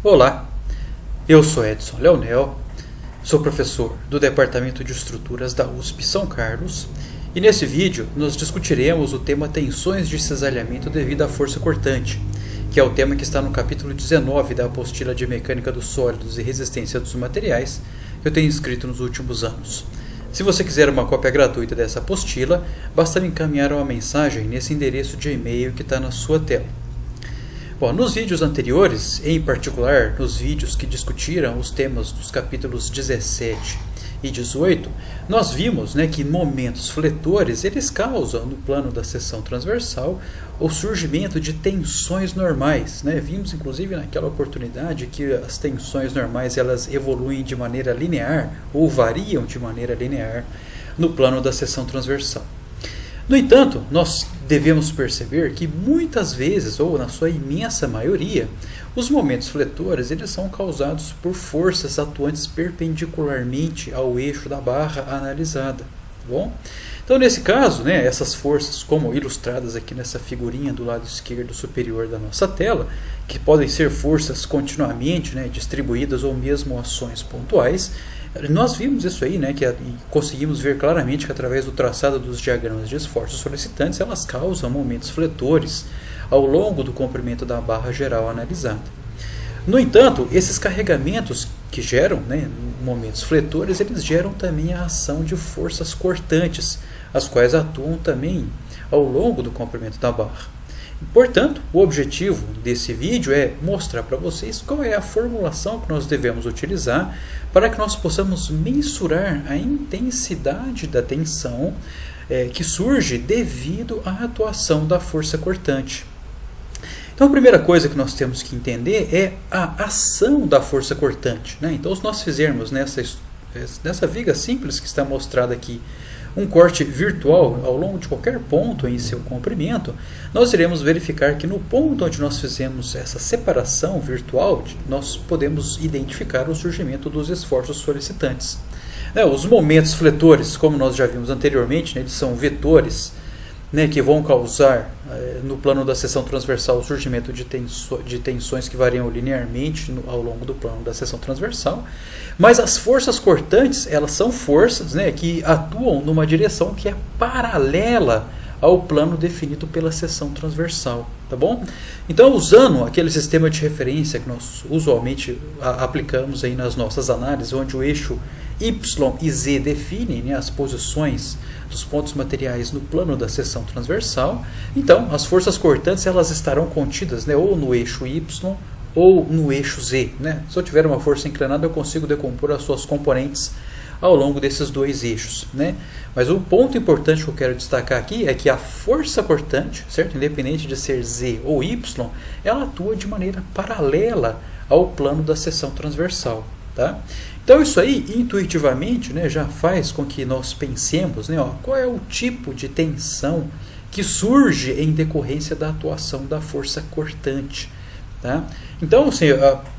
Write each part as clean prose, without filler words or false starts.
Olá, eu sou Edson Leonel, sou professor do Departamento de Estruturas da USP São Carlos e nesse vídeo nós discutiremos o tema tensões de cisalhamento devido à força cortante, que é o tema que está no capítulo 19 da apostila de Mecânica dos Sólidos e Resistência dos Materiais que eu tenho escrito nos últimos anos. Se você quiser uma cópia gratuita dessa apostila, basta me encaminhar uma mensagem nesse endereço de e-mail que está na sua tela. Bom, nos vídeos anteriores, em particular nos vídeos que discutiram os temas dos capítulos 17 e 18, nós vimos que momentos fletores eles causam no plano da seção transversal o surgimento de tensões normais. Vimos inclusive naquela oportunidade que as tensões normais elas evoluem de maneira linear ou variam de maneira linear no plano da seção transversal. No entanto, nós devemos perceber que muitas vezes, ou na sua imensa maioria, os momentos fletores eles são causados por forças atuantes perpendicularmente ao eixo da barra analisada. Tá bom? Então, nesse caso, essas forças, como ilustradas aqui nessa figurinha do lado esquerdo superior da nossa tela, que podem ser forças continuamente distribuídas ou mesmo ações pontuais, nós vimos isso aí, e conseguimos ver claramente que através do traçado dos diagramas de esforços solicitantes, elas causam momentos fletores ao longo do comprimento da barra geral analisada. No entanto, esses carregamentos que geram momentos fletores, eles geram também a ação de forças cortantes, as quais atuam também ao longo do comprimento da barra. Portanto, o objetivo desse vídeo é mostrar para vocês qual é a formulação que nós devemos utilizar para que nós possamos mensurar a intensidade da tensão que surge devido à atuação da força cortante. Então, a primeira coisa que nós temos que entender é a ação da força cortante. Então, se nós fizermos nessa viga simples que está mostrada aqui, um corte virtual ao longo de qualquer ponto em seu comprimento, nós iremos verificar que no ponto onde nós fizemos essa separação virtual, nós podemos identificar o surgimento dos esforços solicitantes. Os momentos fletores, como nós já vimos anteriormente, eles são vetores que vão causar no plano da seção transversal o surgimento de tensões que variam linearmente ao longo do plano da seção transversal, mas as forças cortantes elas são forças que atuam numa direção que é paralela ao plano definido pela seção transversal, tá bom? Então, usando aquele sistema de referência que nós usualmente aplicamos aí nas nossas análises, onde o eixo Y e Z definem as posições dos pontos materiais no plano da seção transversal, então as forças cortantes elas estarão contidas ou no eixo Y ou no eixo Z. Se eu tiver uma força inclinada, eu consigo decompor as suas componentes ao longo desses dois eixos. Mas o ponto importante que eu quero destacar aqui é que a força cortante, certo? Independente de ser Z ou Y, ela atua de maneira paralela ao plano da seção transversal. Tá? Então isso aí, intuitivamente, já faz com que nós pensemos qual é o tipo de tensão que surge em decorrência da atuação da força cortante. Tá? Então, assim,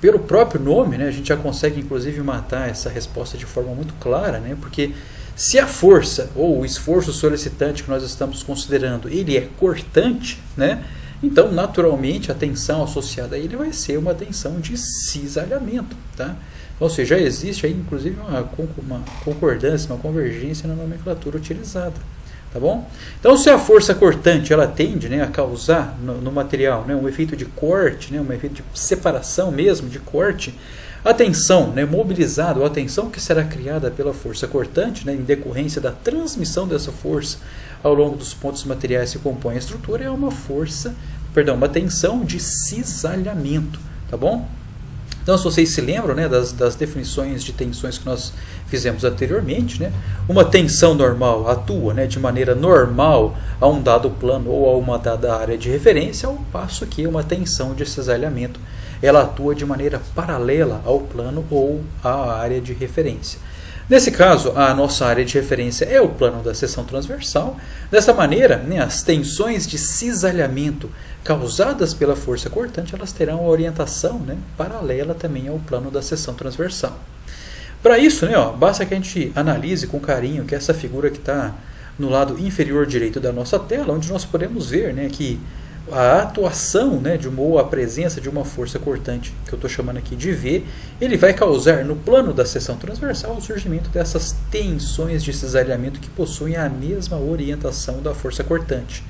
pelo próprio nome, a gente já consegue inclusive matar essa resposta de forma muito clara, porque se a força ou o esforço solicitante que nós estamos considerando ele é cortante, então naturalmente a tensão associada a ele vai ser uma tensão de cisalhamento. Tá? Ou seja, já existe aí inclusive uma concordância, uma convergência na nomenclatura utilizada. Tá bom? Então, se a força cortante ela tende a causar no material um efeito de corte, um efeito de separação mesmo, de corte, a tensão mobilizada, ou a tensão que será criada pela força cortante, em decorrência da transmissão dessa força ao longo dos pontos materiais que compõem a estrutura, é uma tensão de cisalhamento. Tá bom? Então, se vocês se lembram das definições de tensões que nós fizemos anteriormente, uma tensão normal atua de maneira normal a um dado plano ou a uma dada área de referência, ao passo que uma tensão de cisalhamento ela atua de maneira paralela ao plano ou à área de referência. Nesse caso, a nossa área de referência é o plano da seção transversal. Dessa maneira, as tensões de cisalhamento causadas pela força cortante, elas terão a orientação paralela também ao plano da seção transversal. Para isso, basta que a gente analise com carinho que essa figura que está no lado inferior direito da nossa tela, onde nós podemos ver que a atuação, né, ou a presença de uma força cortante, que eu estou chamando aqui de V, ele vai causar no plano da seção transversal o surgimento dessas tensões de cisalhamento que possuem a mesma orientação da força cortante.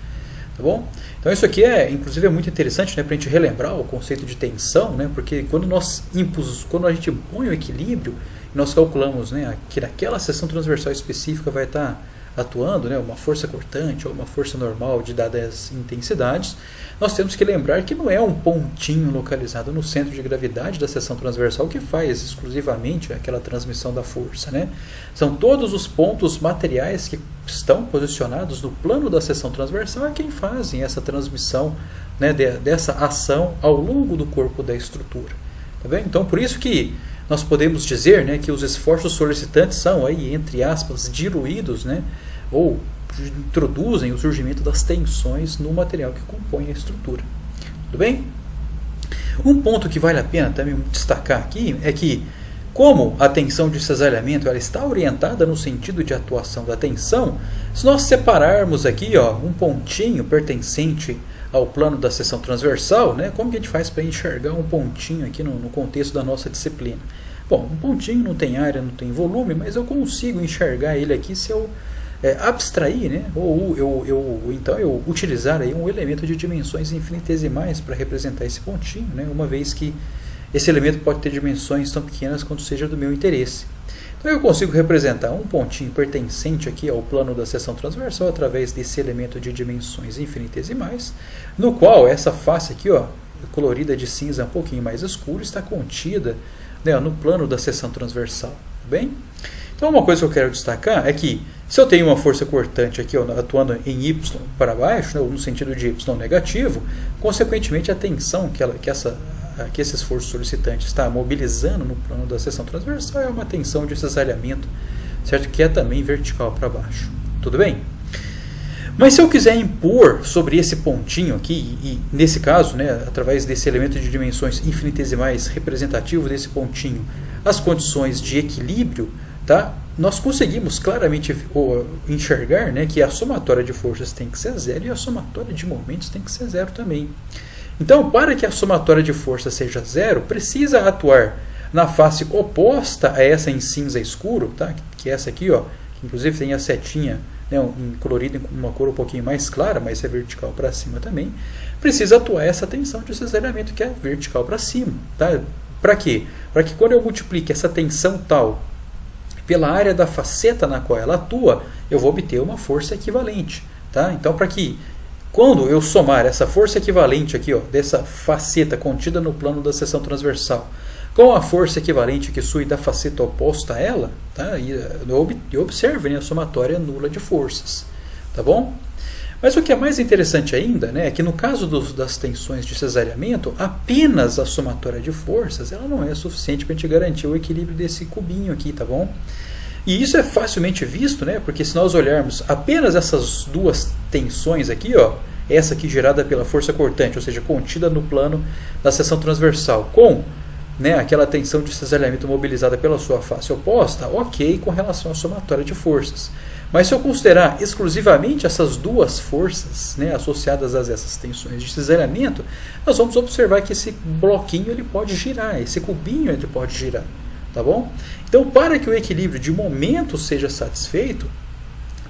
Tá bom? Então isso aqui inclusive é muito interessante, né, para a gente relembrar o conceito de tensão, né, porque quando a gente impõe o equilíbrio, nós calculamos, né, que naquela seção transversal específica vai estar atuando, né, uma força cortante ou uma força normal de dadas intensidades, nós temos que lembrar que não é um pontinho localizado no centro de gravidade da seção transversal que faz exclusivamente aquela transmissão da força, né? São todos os pontos materiais que estão posicionados no plano da seção transversal quem fazem essa transmissão, né, dessa ação ao longo do corpo da estrutura. Tá bem? Então, por isso que nós podemos dizer, né, que os esforços solicitantes são, aí, entre aspas, diluídos, né, ou introduzem o surgimento das tensões no material que compõe a estrutura. Tudo bem? Um ponto que vale a pena também destacar aqui é que, como a tensão de cisalhamento ela está orientada no sentido de atuação da tensão, se nós separarmos aqui, ó, um pontinho pertencente ao plano da seção transversal, né, como que a gente faz para enxergar um pontinho aqui no contexto da nossa disciplina? Bom, um pontinho não tem área, não tem volume, mas eu consigo enxergar ele aqui se eu abstrair, né, ou então eu utilizar aí um elemento de dimensões infinitesimais para representar esse pontinho, né, uma vez que esse elemento pode ter dimensões tão pequenas quanto seja do meu interesse. Então eu consigo representar um pontinho pertencente aqui ao plano da seção transversal através desse elemento de dimensões infinitesimais, no qual essa face aqui, ó, colorida de cinza um pouquinho mais escuro, está contida, né, no plano da seção transversal. Bem? Então uma coisa que eu quero destacar é que se eu tenho uma força cortante aqui, ó, atuando em Y para baixo, né, ou no sentido de Y negativo, consequentemente a tensão que esse esforço solicitante está mobilizando no plano da seção transversal é uma tensão de cisalhamento, certo? Que é também vertical para baixo. Tudo bem? Mas se eu quiser impor sobre esse pontinho aqui, e nesse caso, né, através desse elemento de dimensões infinitesimais representativo desse pontinho, as condições de equilíbrio, tá? Nós conseguimos claramente enxergar, né, que a somatória de forças tem que ser zero e a somatória de momentos tem que ser zero também. Então, para que a somatória de força seja zero, precisa atuar na face oposta a essa em cinza escuro, tá? Que é essa aqui, ó, que inclusive tem a setinha, né, colorida em uma cor um pouquinho mais clara, mas é vertical para cima também. Precisa atuar essa tensão de cisalhamento que é vertical para cima. Tá? Para quê? Para que quando eu multiplique essa tensão tal pela área da faceta na qual ela atua, eu vou obter uma força equivalente. Tá? Então, para que quando eu somar essa força equivalente aqui, ó, dessa faceta contida no plano da seção transversal com a força equivalente que sui da faceta oposta a ela, tá? E eu observo, né, a somatória nula de forças. Tá bom? Mas o que é mais interessante ainda, né, é que no caso das tensões de cisalhamento, apenas a somatória de forças ela não é suficiente para a gente garantir o equilíbrio desse cubinho aqui, tá bom? E isso é facilmente visto, né, porque se nós olharmos apenas essas duas tensões aqui, ó, essa aqui gerada pela força cortante, ou seja, contida no plano da seção transversal, com, né, aquela tensão de cisalhamento mobilizada pela sua face oposta, ok com relação à somatória de forças. Mas se eu considerar exclusivamente essas duas forças, né, associadas a essas tensões de cisalhamento, nós vamos observar que esse bloquinho ele pode girar, esse cubinho ele pode girar. Tá bom? Então, para que o equilíbrio de momento seja satisfeito,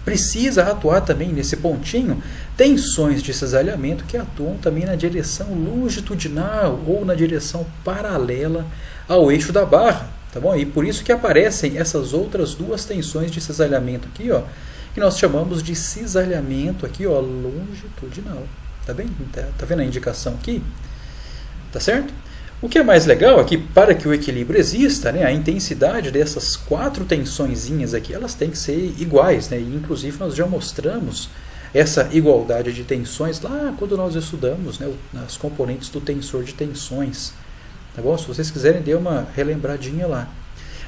precisa atuar também nesse pontinho tensões de cisalhamento que atuam também na direção longitudinal ou na direção paralela ao eixo da barra. Tá bom? E por isso que aparecem essas outras duas tensões de cisalhamento aqui, ó, que nós chamamos de cisalhamento aqui, ó, longitudinal. Tá bem? Tá vendo a indicação aqui? Tá certo? O que é mais legal é que, para que o equilíbrio exista, né, a intensidade dessas quatro tensõezinhas aqui, elas têm que ser iguais, né, e inclusive nós já mostramos essa igualdade de tensões lá quando nós estudamos, né, as componentes do tensor de tensões. Tá bom? Se vocês quiserem, dê uma relembradinha lá.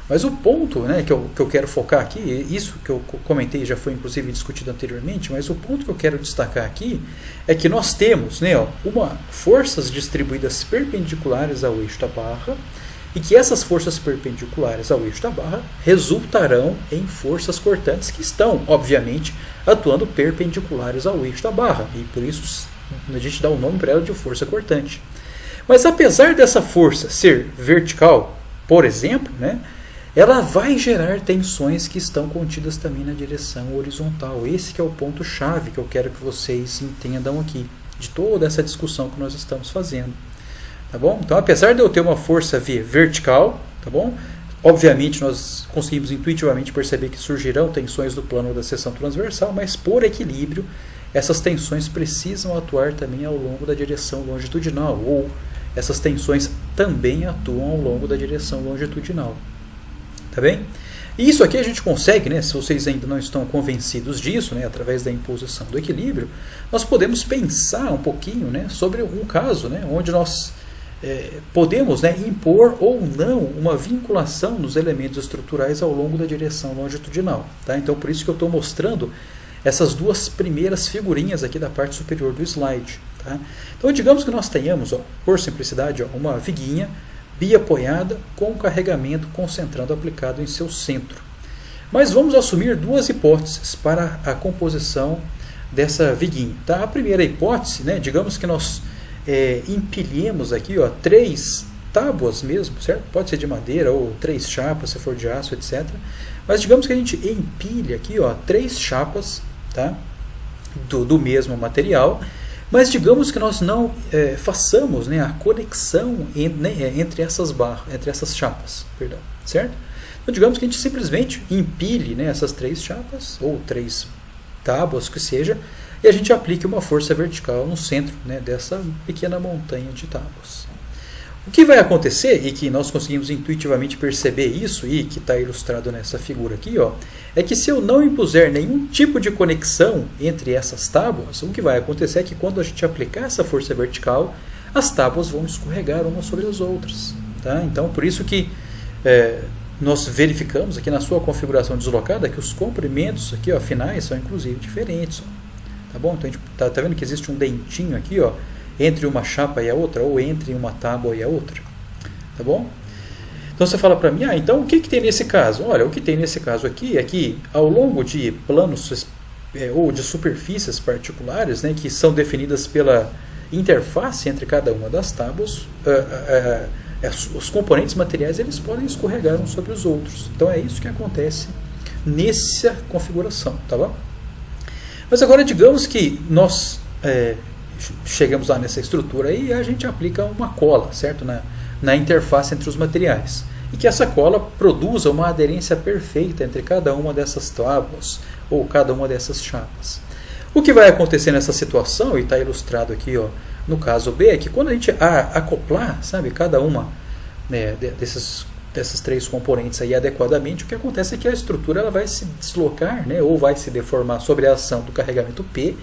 Mas o ponto, né, que eu quero focar aqui, isso que eu comentei já foi inclusive discutido anteriormente, mas o ponto que eu quero destacar aqui é que nós temos, né, forças distribuídas perpendiculares ao eixo da barra e que essas forças perpendiculares ao eixo da barra resultarão em forças cortantes que estão, obviamente, atuando perpendiculares ao eixo da barra e por isso a gente dá o nome para ela de força cortante. Mas apesar dessa força ser vertical, por exemplo, né, ela vai gerar tensões que estão contidas também na direção horizontal. Esse que é o ponto-chave que eu quero que vocês entendam aqui, de toda essa discussão que nós estamos fazendo. Tá bom? Então, apesar de eu ter uma força V vertical, tá bom? Obviamente, nós conseguimos intuitivamente perceber que surgirão tensões no plano da seção transversal, mas por equilíbrio, essas tensões precisam atuar também ao longo da direção longitudinal, ou essas tensões também atuam ao longo da direção longitudinal. Tá bem? E isso aqui a gente consegue, né, se vocês ainda não estão convencidos disso, né, através da imposição do equilíbrio, nós podemos pensar um pouquinho, né, sobre um caso, né, onde nós podemos, né, impor ou não uma vinculação dos elementos estruturais ao longo da direção longitudinal. Tá? Então, por isso que eu estou mostrando essas duas primeiras figurinhas aqui da parte superior do slide. Tá? Então, digamos que nós tenhamos, ó, por simplicidade, ó, uma viguinha biapoiada com um carregamento concentrado aplicado em seu centro. Mas vamos assumir duas hipóteses para a composição dessa viguinha. Tá? A primeira hipótese, né, digamos que nós empilhemos aqui, ó, 3 tábuas mesmo, certo? Pode ser de madeira ou 3 chapas, se for de aço, etc. Mas digamos que a gente empilhe aqui, ó, 3 chapas, tá? do mesmo material, mas digamos que nós não façamos, né, a conexão entre essas chapas, perdão, certo? Então digamos que a gente simplesmente empilhe, né, essas 3 chapas ou 3 tábuas que seja, e a gente aplique uma força vertical no centro, né, dessa pequena montanha de tábuas. O que vai acontecer, e que nós conseguimos intuitivamente perceber isso, e que está ilustrado nessa figura aqui, ó, é que se eu não impuser nenhum tipo de conexão entre essas tábuas, o que vai acontecer é que quando a gente aplicar essa força vertical, as tábuas vão escorregar umas sobre as outras. Tá? Então, por isso que nós verificamos aqui na sua configuração deslocada que os comprimentos aqui, ó, finais são inclusive diferentes. Ó. Tá bom? Então a gente tá vendo que existe um dentinho aqui, ó, entre uma chapa e a outra, ou entre uma tábua e a outra. Tá bom? Então você fala para mim, então o que tem nesse caso? Olha, o que tem nesse caso aqui é que ao longo de planos ou de superfícies particulares, né, que são definidas pela interface entre cada uma das tábuas, os componentes materiais eles podem escorregar uns sobre os outros. Então é isso que acontece nessa configuração, tá bom? Mas agora digamos que nós chegamos lá nessa estrutura e a gente aplica uma cola, certo? Na interface entre os materiais. E que essa cola produza uma aderência perfeita entre cada uma dessas tábuas ou cada uma dessas chapas. O que vai acontecer nessa situação, e está ilustrado aqui, ó, no caso B, é que quando a gente acoplar, sabe, cada uma, né, dessas 3 componentes aí adequadamente, o que acontece é que a estrutura ela vai se deslocar, né, ou vai se deformar sobre a ação do carregamento P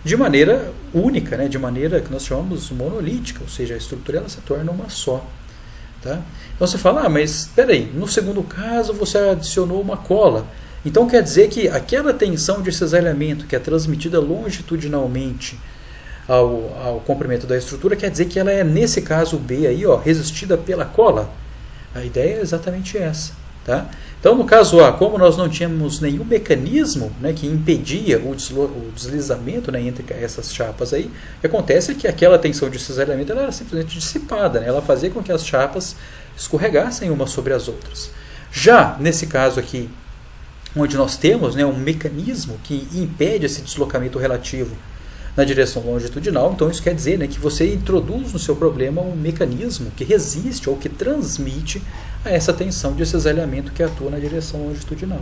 de maneira única, né, de maneira que nós chamamos monolítica, ou seja, a estrutura ela se torna uma só. Tá? Então você fala, mas espera aí, no segundo caso você adicionou uma cola. Então quer dizer que aquela tensão de cisalhamento que é transmitida longitudinalmente ao comprimento da estrutura, quer dizer que ela é, nesse caso B aí, ó, resistida pela cola. A ideia é exatamente essa. Tá? Então, no caso A, como nós não tínhamos nenhum mecanismo, né, que impedia o deslizamento, né, entre essas chapas aí, o que acontece é que aquela tensão de cisalhamento ela era simplesmente dissipada, né, ela fazia com que as chapas escorregassem umas sobre as outras. Já nesse caso aqui, onde nós temos, né, um mecanismo que impede esse deslocamento relativo na direção longitudinal, então isso quer dizer, né, que você introduz no seu problema um mecanismo que resiste ou que transmite a essa tensão de cisalhamento que atua na direção longitudinal.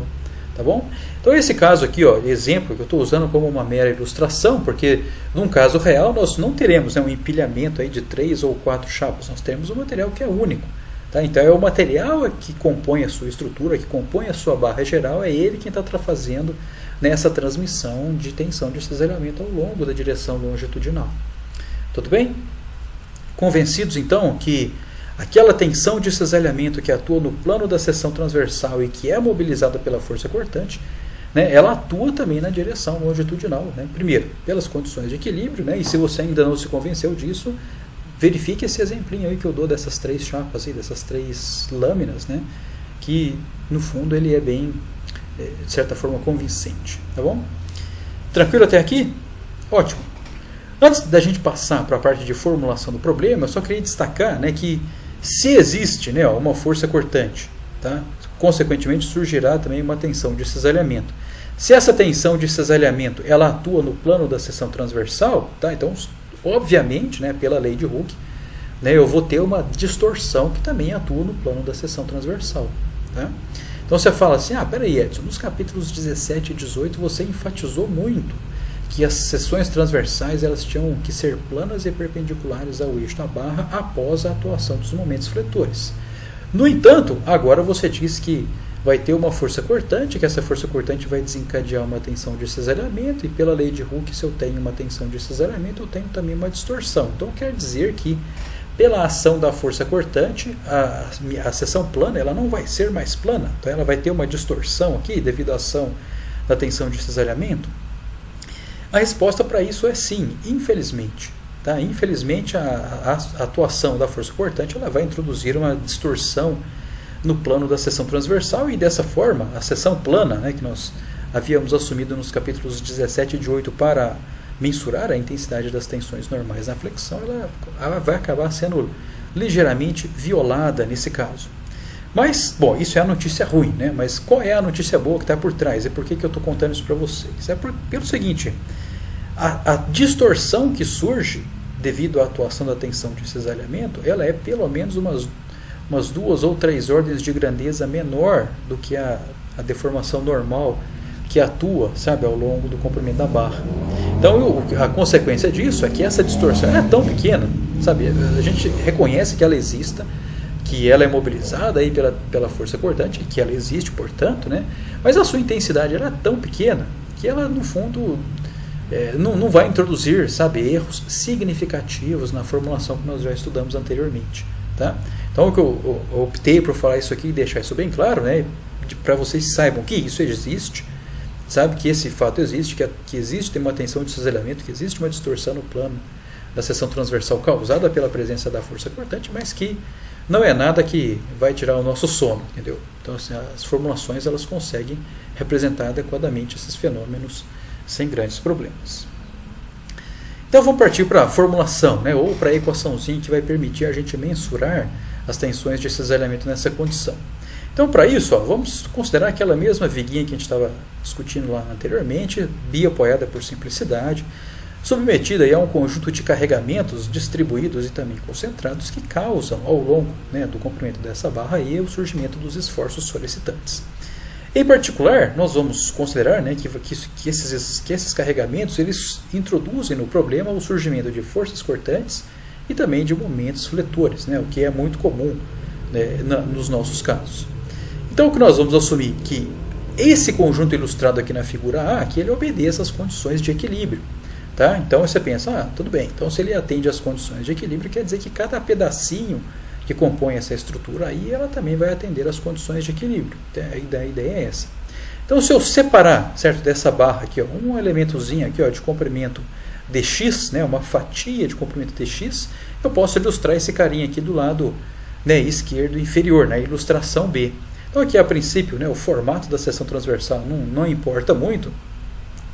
Tá bom? Então esse caso aqui, ó, exemplo que eu estou usando como uma mera ilustração, porque num caso real nós não teremos, né, um empilhamento aí de 3 ou 4 chapas, nós temos um material que é único. Tá? Então é o material que compõe a sua estrutura, que compõe a sua barra geral, é ele quem está fazendo nessa transmissão de tensão de cisalhamento ao longo da direção longitudinal. Tudo bem? Convencidos então que aquela tensão de cisalhamento que atua no plano da seção transversal e que é mobilizada pela força cortante, né, ela atua também na direção longitudinal. Né? Primeiro, pelas condições de equilíbrio, né, e se você ainda não se convenceu disso, verifique esse exemplinho aí que eu dou dessas 3 chapas, aí, dessas 3 lâminas, né, que no fundo ele é bem, de certa forma, convincente. Tá bom? Tranquilo até aqui? Ótimo. Antes da gente passar para a parte de formulação do problema, eu só queria destacar, né, que se existe, né, uma força cortante, tá, consequentemente surgirá também uma tensão de cisalhamento. Se essa tensão de cisalhamento ela atua no plano da seção transversal, tá, então, obviamente, né, pela lei de Hooke, né, eu vou ter uma distorção que também atua no plano da seção transversal. Tá? Então você fala assim, peraí Edson, nos capítulos 17 e 18 você enfatizou muito que as seções transversais elas tinham que ser planas e perpendiculares ao eixo da barra após a atuação dos momentos fletores. No entanto, agora você diz que vai ter uma força cortante, que essa força cortante vai desencadear uma tensão de cisalhamento, e pela lei de Hooke, se eu tenho uma tensão de cisalhamento, eu tenho também uma distorção. Então quer dizer que pela ação da força cortante, a seção plana ela não vai ser mais plana, então ela vai ter uma distorção aqui devido à ação da tensão de cisalhamento. A resposta para isso é sim, infelizmente. Tá? Infelizmente, a atuação da força cortante ela vai introduzir uma distorção no plano da seção transversal, e dessa forma, a seção plana, né, que nós havíamos assumido nos capítulos 17 e 18 para mensurar a intensidade das tensões normais na flexão, ela vai acabar sendo ligeiramente violada nesse caso. Mas, bom, isso é a notícia ruim, né? Mas qual é a notícia boa que está por trás? E por que eu estou contando isso para vocês? Pelo seguinte, a distorção que surge devido à atuação da tensão de cisalhamento, ela é pelo menos umas 2 ou 3 ordens de grandeza menor do que a deformação normal que atua, sabe, ao longo do comprimento da barra. Então, a consequência disso é que essa distorção é tão pequena, sabe, a gente reconhece que ela exista, que ela é mobilizada aí pela força cortante, que ela existe, portanto, né, mas a sua intensidade era tão pequena que ela, no fundo, não vai introduzir, sabe, erros significativos na formulação que nós já estudamos anteriormente. Tá? Então, o que eu optei por falar isso aqui e deixar isso bem claro, né, para vocês saibam que isso existe, sabe, que esse fato existe, que existe uma tensão de cisalhamento, que existe uma distorção no plano da seção transversal causada pela presença da força cortante, mas que não é nada que vai tirar o nosso sono, entendeu? Então, assim, as formulações elas conseguem representar adequadamente esses fenômenos sem grandes problemas. Então vamos partir para a formulação, né, ou para a equaçãozinha que vai permitir a gente mensurar as tensões de cisalhamento nessa condição. Então, para isso, vamos considerar aquela mesma viguinha que a gente estava discutindo lá anteriormente, biapoiada por simplicidade, submetida aí a um conjunto de carregamentos distribuídos e também concentrados que causam ao longo, né, do comprimento dessa barra aí, o surgimento dos esforços solicitantes. Em particular, nós vamos considerar, né, que esses carregamentos eles introduzem no problema o surgimento de forças cortantes e também de momentos fletores, né, o que é muito comum, né, nos nossos casos. Então, o que nós vamos assumir que esse conjunto ilustrado aqui na figura A, que ele obedeça às condições de equilíbrio. Tá? Então, você pensa, tudo bem, então se ele atende às condições de equilíbrio, quer dizer que cada pedacinho que compõe essa estrutura aí, ela também vai atender às condições de equilíbrio. A ideia é essa. Então, se eu separar, certo, dessa barra aqui, um elementozinho aqui, de comprimento dx, né, uma fatia de comprimento dx, eu posso ilustrar esse carinha aqui do lado, né, esquerdo inferior, na ilustração B. Então, aqui a princípio, né, o formato da seção transversal não importa muito,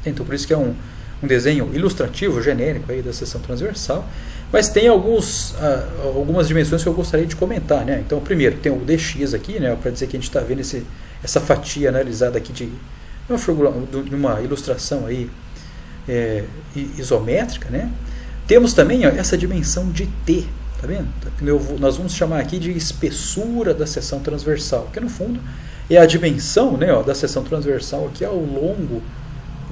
então por isso que é um desenho ilustrativo, genérico aí da seção transversal, mas tem algumas dimensões que eu gostaria de comentar, né? Então, primeiro, tem o dx aqui, né, para dizer que a gente está vendo essa fatia analisada aqui de uma ilustração aí, isométrica, né? Temos também essa dimensão de t, tá vendo? Nós vamos chamar aqui de espessura da seção transversal, que no fundo é a dimensão, né, da seção transversal aqui ao longo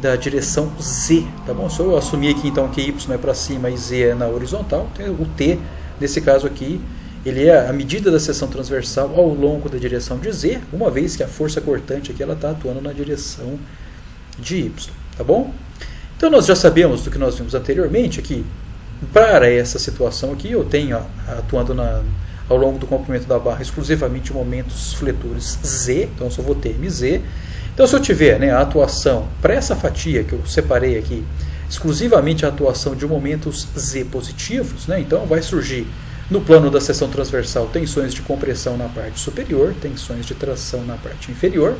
da direção Z, tá bom? Se eu assumir aqui então que Y é para cima e Z é na horizontal, o T, nesse caso aqui, ele é a medida da seção transversal ao longo da direção de Z, uma vez que a força cortante aqui ela está atuando na direção de Y, tá bom? Então nós já sabemos do que nós vimos anteriormente aqui. Para essa situação aqui, eu tenho atuando ao longo do comprimento da barra exclusivamente momentos fletores Z, então eu só vou ter MZ. Então, se eu tiver, né, a atuação para essa fatia que eu separei aqui, exclusivamente a atuação de momentos Z positivos, né, então vai surgir no plano da seção transversal tensões de compressão na parte superior, tensões de tração na parte inferior,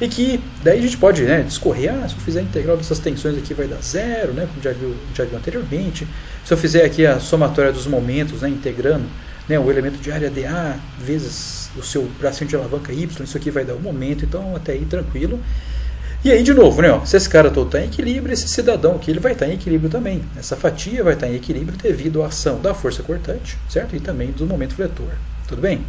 e que daí a gente pode, né, discorrer, se eu fizer a integral dessas tensões aqui vai dar zero, né, como já viu anteriormente. Se eu fizer aqui a somatória dos momentos, né, integrando, né, o elemento de área dA vezes o seu bracinho de alavanca y, isso aqui vai dar um momento, então até aí tranquilo. E aí de novo, né, se esse cara todo está em equilíbrio, esse cidadão aqui ele vai estar em equilíbrio também. Essa fatia vai estar em equilíbrio devido à ação da força cortante, certo? E também do momento fletor. Tudo bem?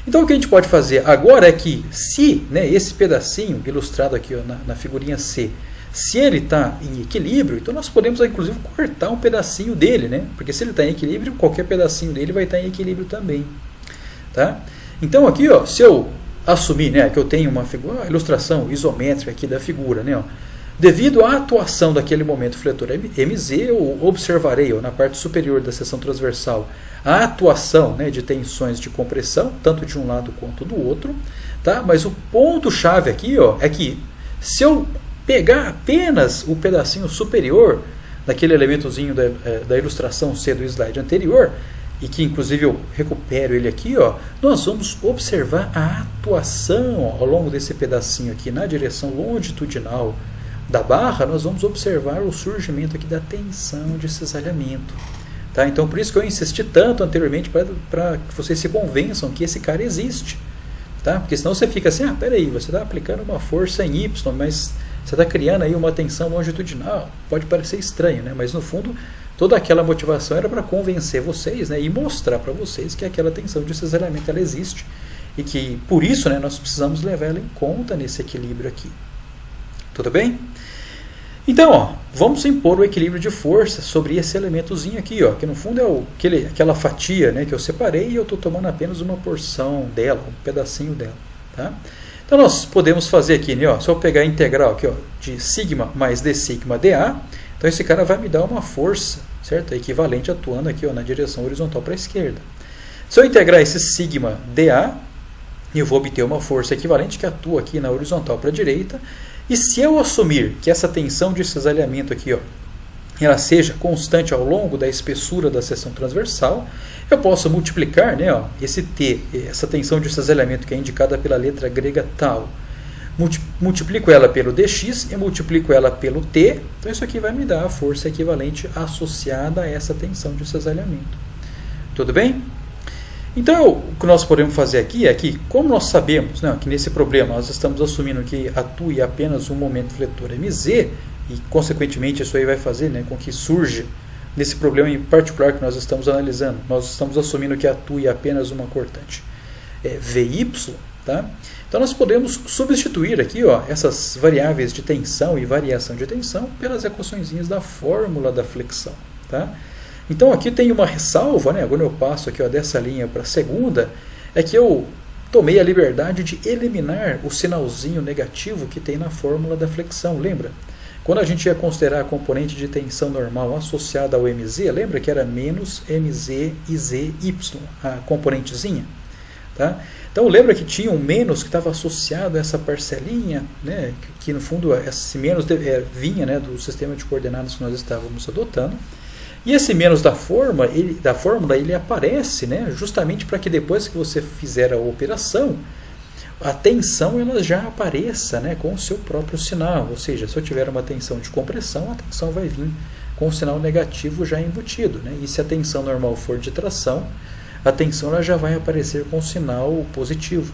Então o que a gente pode fazer agora é que se, né, esse pedacinho ilustrado aqui, ó, na figurinha C, se ele está em equilíbrio, então nós podemos inclusive cortar um pedacinho dele, né? Porque se ele está em equilíbrio, qualquer pedacinho dele vai estar em equilíbrio também. Tá? Então aqui, ó, se eu assumir, né, que eu tenho uma ilustração isométrica aqui da figura, né, ó, devido à atuação daquele momento fletor MZ, eu observarei, ó, na parte superior da seção transversal a atuação, né, de tensões de compressão, tanto de um lado quanto do outro. Tá? Mas o ponto-chave aqui, ó, é que se eu pegar apenas o pedacinho superior daquele elementozinho da ilustração C do slide anterior, e que inclusive eu recupero ele aqui, ó, nós vamos observar a atuação, ó, ao longo desse pedacinho aqui na direção longitudinal da barra, nós vamos observar o surgimento aqui da tensão de cisalhamento. Tá? Então por isso que eu insisti tanto anteriormente para que vocês se convençam que esse cara existe. Tá? Porque senão você fica assim, peraí, você está aplicando uma força em Y, mas você está criando aí uma tensão longitudinal. Pode parecer estranho, né? Mas no fundo toda aquela motivação era para convencer vocês, né, e mostrar para vocês que aquela tensão de cisalhamento ela existe e que por isso, né, nós precisamos levar ela em conta nesse equilíbrio aqui. Tudo bem? Então, ó, vamos impor o equilíbrio de força sobre esse elementozinho aqui, ó, que no fundo é aquela fatia, né, que eu separei e eu estou tomando apenas uma porção dela, um pedacinho dela. Tá? Então nós podemos fazer aqui, né, ó, se eu pegar a integral aqui, ó, de sigma mais d sigma dA, então esse cara vai me dar uma força, certo? Equivalente atuando aqui, ó, na direção horizontal para a esquerda. Se eu integrar esse sigma dA, eu vou obter uma força equivalente que atua aqui na horizontal para a direita. E se eu assumir que essa tensão de cisalhamento aqui, ó, ela seja constante ao longo da espessura da seção transversal, eu posso multiplicar, né, ó, esse T, essa tensão de cisalhamento que é indicada pela letra grega tal, multiplico ela pelo dx e multiplico ela pelo T, então isso aqui vai me dar a força equivalente associada a essa tensão de cisalhamento. Tudo bem? Então, o que nós podemos fazer aqui é que, como nós sabemos, né, que nesse problema nós estamos assumindo que atue apenas um momento fletor MZ, e consequentemente isso aí vai fazer, né, com que surja, nesse problema em particular que nós estamos analisando, nós estamos assumindo que atue apenas uma cortante VY, tá? Então nós podemos substituir aqui, ó, essas variáveis de tensão e variação de tensão pelas equaçõezinhas da fórmula da flexão. Tá? Então aqui tem uma ressalva, né, quando eu passo aqui, ó, dessa linha para a segunda, é que eu tomei a liberdade de eliminar o sinalzinho negativo que tem na fórmula da flexão. Lembra? Quando a gente ia considerar a componente de tensão normal associada ao MZ, lembra que era menos MZ IZY, a componentezinha? Tá? Então lembra que tinha um menos que estava associado a essa parcelinha, né, que no fundo esse menos vinha, né, do sistema de coordenadas que nós estávamos adotando. E esse menos da fórmula ele aparece, né, justamente para que depois que você fizer a operação, a tensão ela já apareça, né, com o seu próprio sinal. Ou seja, se eu tiver uma tensão de compressão, a tensão vai vir com o sinal negativo já embutido. Né? E se a tensão normal for de tração, a tensão ela já vai aparecer com o sinal positivo.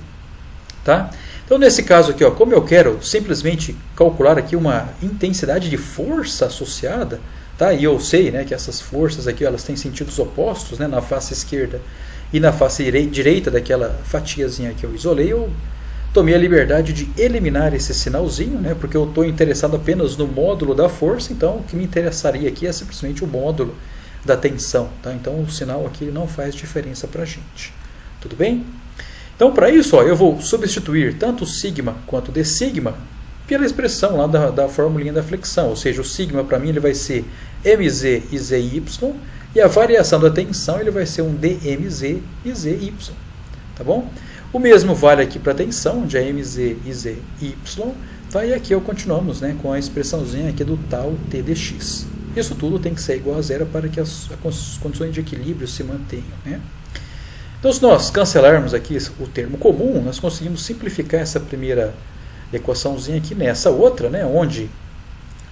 Tá? Então, nesse caso aqui, ó, como eu quero simplesmente calcular aqui uma intensidade de força associada, tá? E eu sei, né, que essas forças aqui elas têm sentidos opostos, né, na face esquerda e na face direita daquela fatiazinha que eu isolei, eu tomei a liberdade de eliminar esse sinalzinho, né, porque eu estou interessado apenas no módulo da força, então o que me interessaria aqui é simplesmente o módulo da tensão. Tá? Então o sinal aqui não faz diferença para a gente. Tudo bem? Então para isso, ó, eu vou substituir tanto o sigma quanto o d sigma pela expressão lá da formulinha da flexão. Ou seja, o sigma para mim ele vai ser mz IZY e a variação da tensão ele vai ser um dmz IZY. Tá bom? O mesmo vale aqui para a tensão, onde é mz IZY. Tá? E aqui continuamos, né, com a expressãozinha aqui do tal t dx. Isso tudo tem que ser igual a zero para que as condições de equilíbrio se mantenham. Né? Então, se nós cancelarmos aqui o termo comum, nós conseguimos simplificar essa primeira equaçãozinha aqui. Nessa outra, né, onde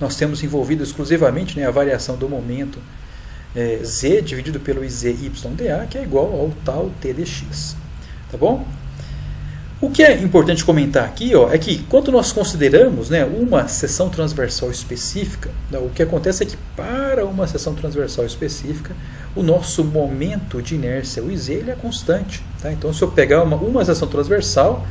nós temos envolvido exclusivamente, né, a variação do momento z dividido pelo iz YdA, que é igual ao tal t dx. Tá bom? O que é importante comentar aqui, ó, é que quando nós consideramos, né, uma seção transversal específica, né, o que acontece é que para uma seção transversal específica, o nosso momento de inércia, o iz, ele é constante. Tá? Então, se eu pegar uma seção transversal,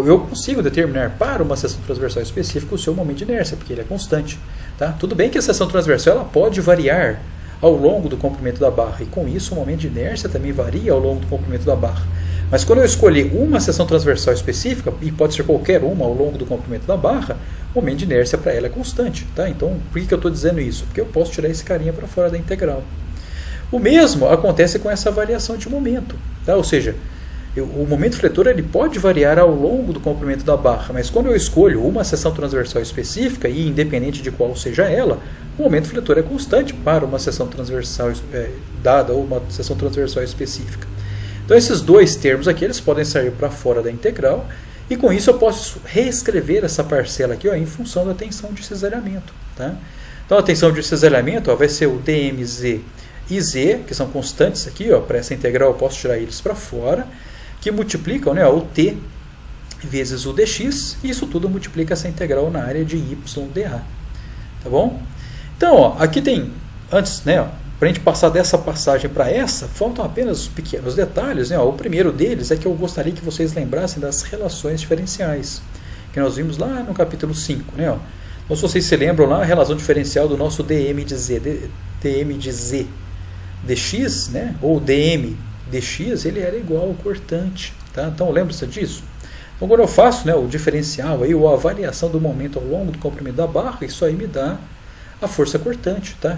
eu consigo determinar para uma seção transversal específica o seu momento de inércia, porque ele é constante. Tá? Tudo bem que a seção transversal ela pode variar ao longo do comprimento da barra, e com isso o momento de inércia também varia ao longo do comprimento da barra. Mas quando eu escolher uma seção transversal específica, e pode ser qualquer uma ao longo do comprimento da barra, o momento de inércia para ela é constante. Tá? Então, por que eu estou dizendo isso? Porque eu posso tirar esse carinha para fora da integral. O mesmo acontece com essa variação de momento. Tá? Ou seja, o momento fletor ele pode variar ao longo do comprimento da barra, mas quando eu escolho uma seção transversal específica, e independente de qual seja ela, o momento fletor é constante para uma seção transversal dada ou uma seção transversal específica. Então esses dois termos aqui eles podem sair para fora da integral, e com isso eu posso reescrever essa parcela aqui, ó, em função da tensão de cisalhamento. Tá? Então a tensão de cisalhamento, ó, vai ser o dmz e z, que são constantes aqui, para essa integral eu posso tirar eles para fora, que multiplicam, né, o t vezes o dx, e isso tudo multiplica essa integral na área de ydA. Tá bom? Então, ó, aqui tem, antes, né, para a gente passar dessa passagem para essa, faltam apenas pequenos detalhes. Né? O primeiro deles é que eu gostaria que vocês lembrassem das relações diferenciais, que nós vimos lá no capítulo 5. Né? Então, se vocês se lembram lá, a relação diferencial do nosso dm de z dx, né? Ou dm dx, ele era igual ao cortante. Tá? Então, lembra-se disso? Então, quando eu faço, né, o diferencial, aí, ou a variação do momento ao longo do comprimento da barra, isso aí me dá a força cortante. Tá?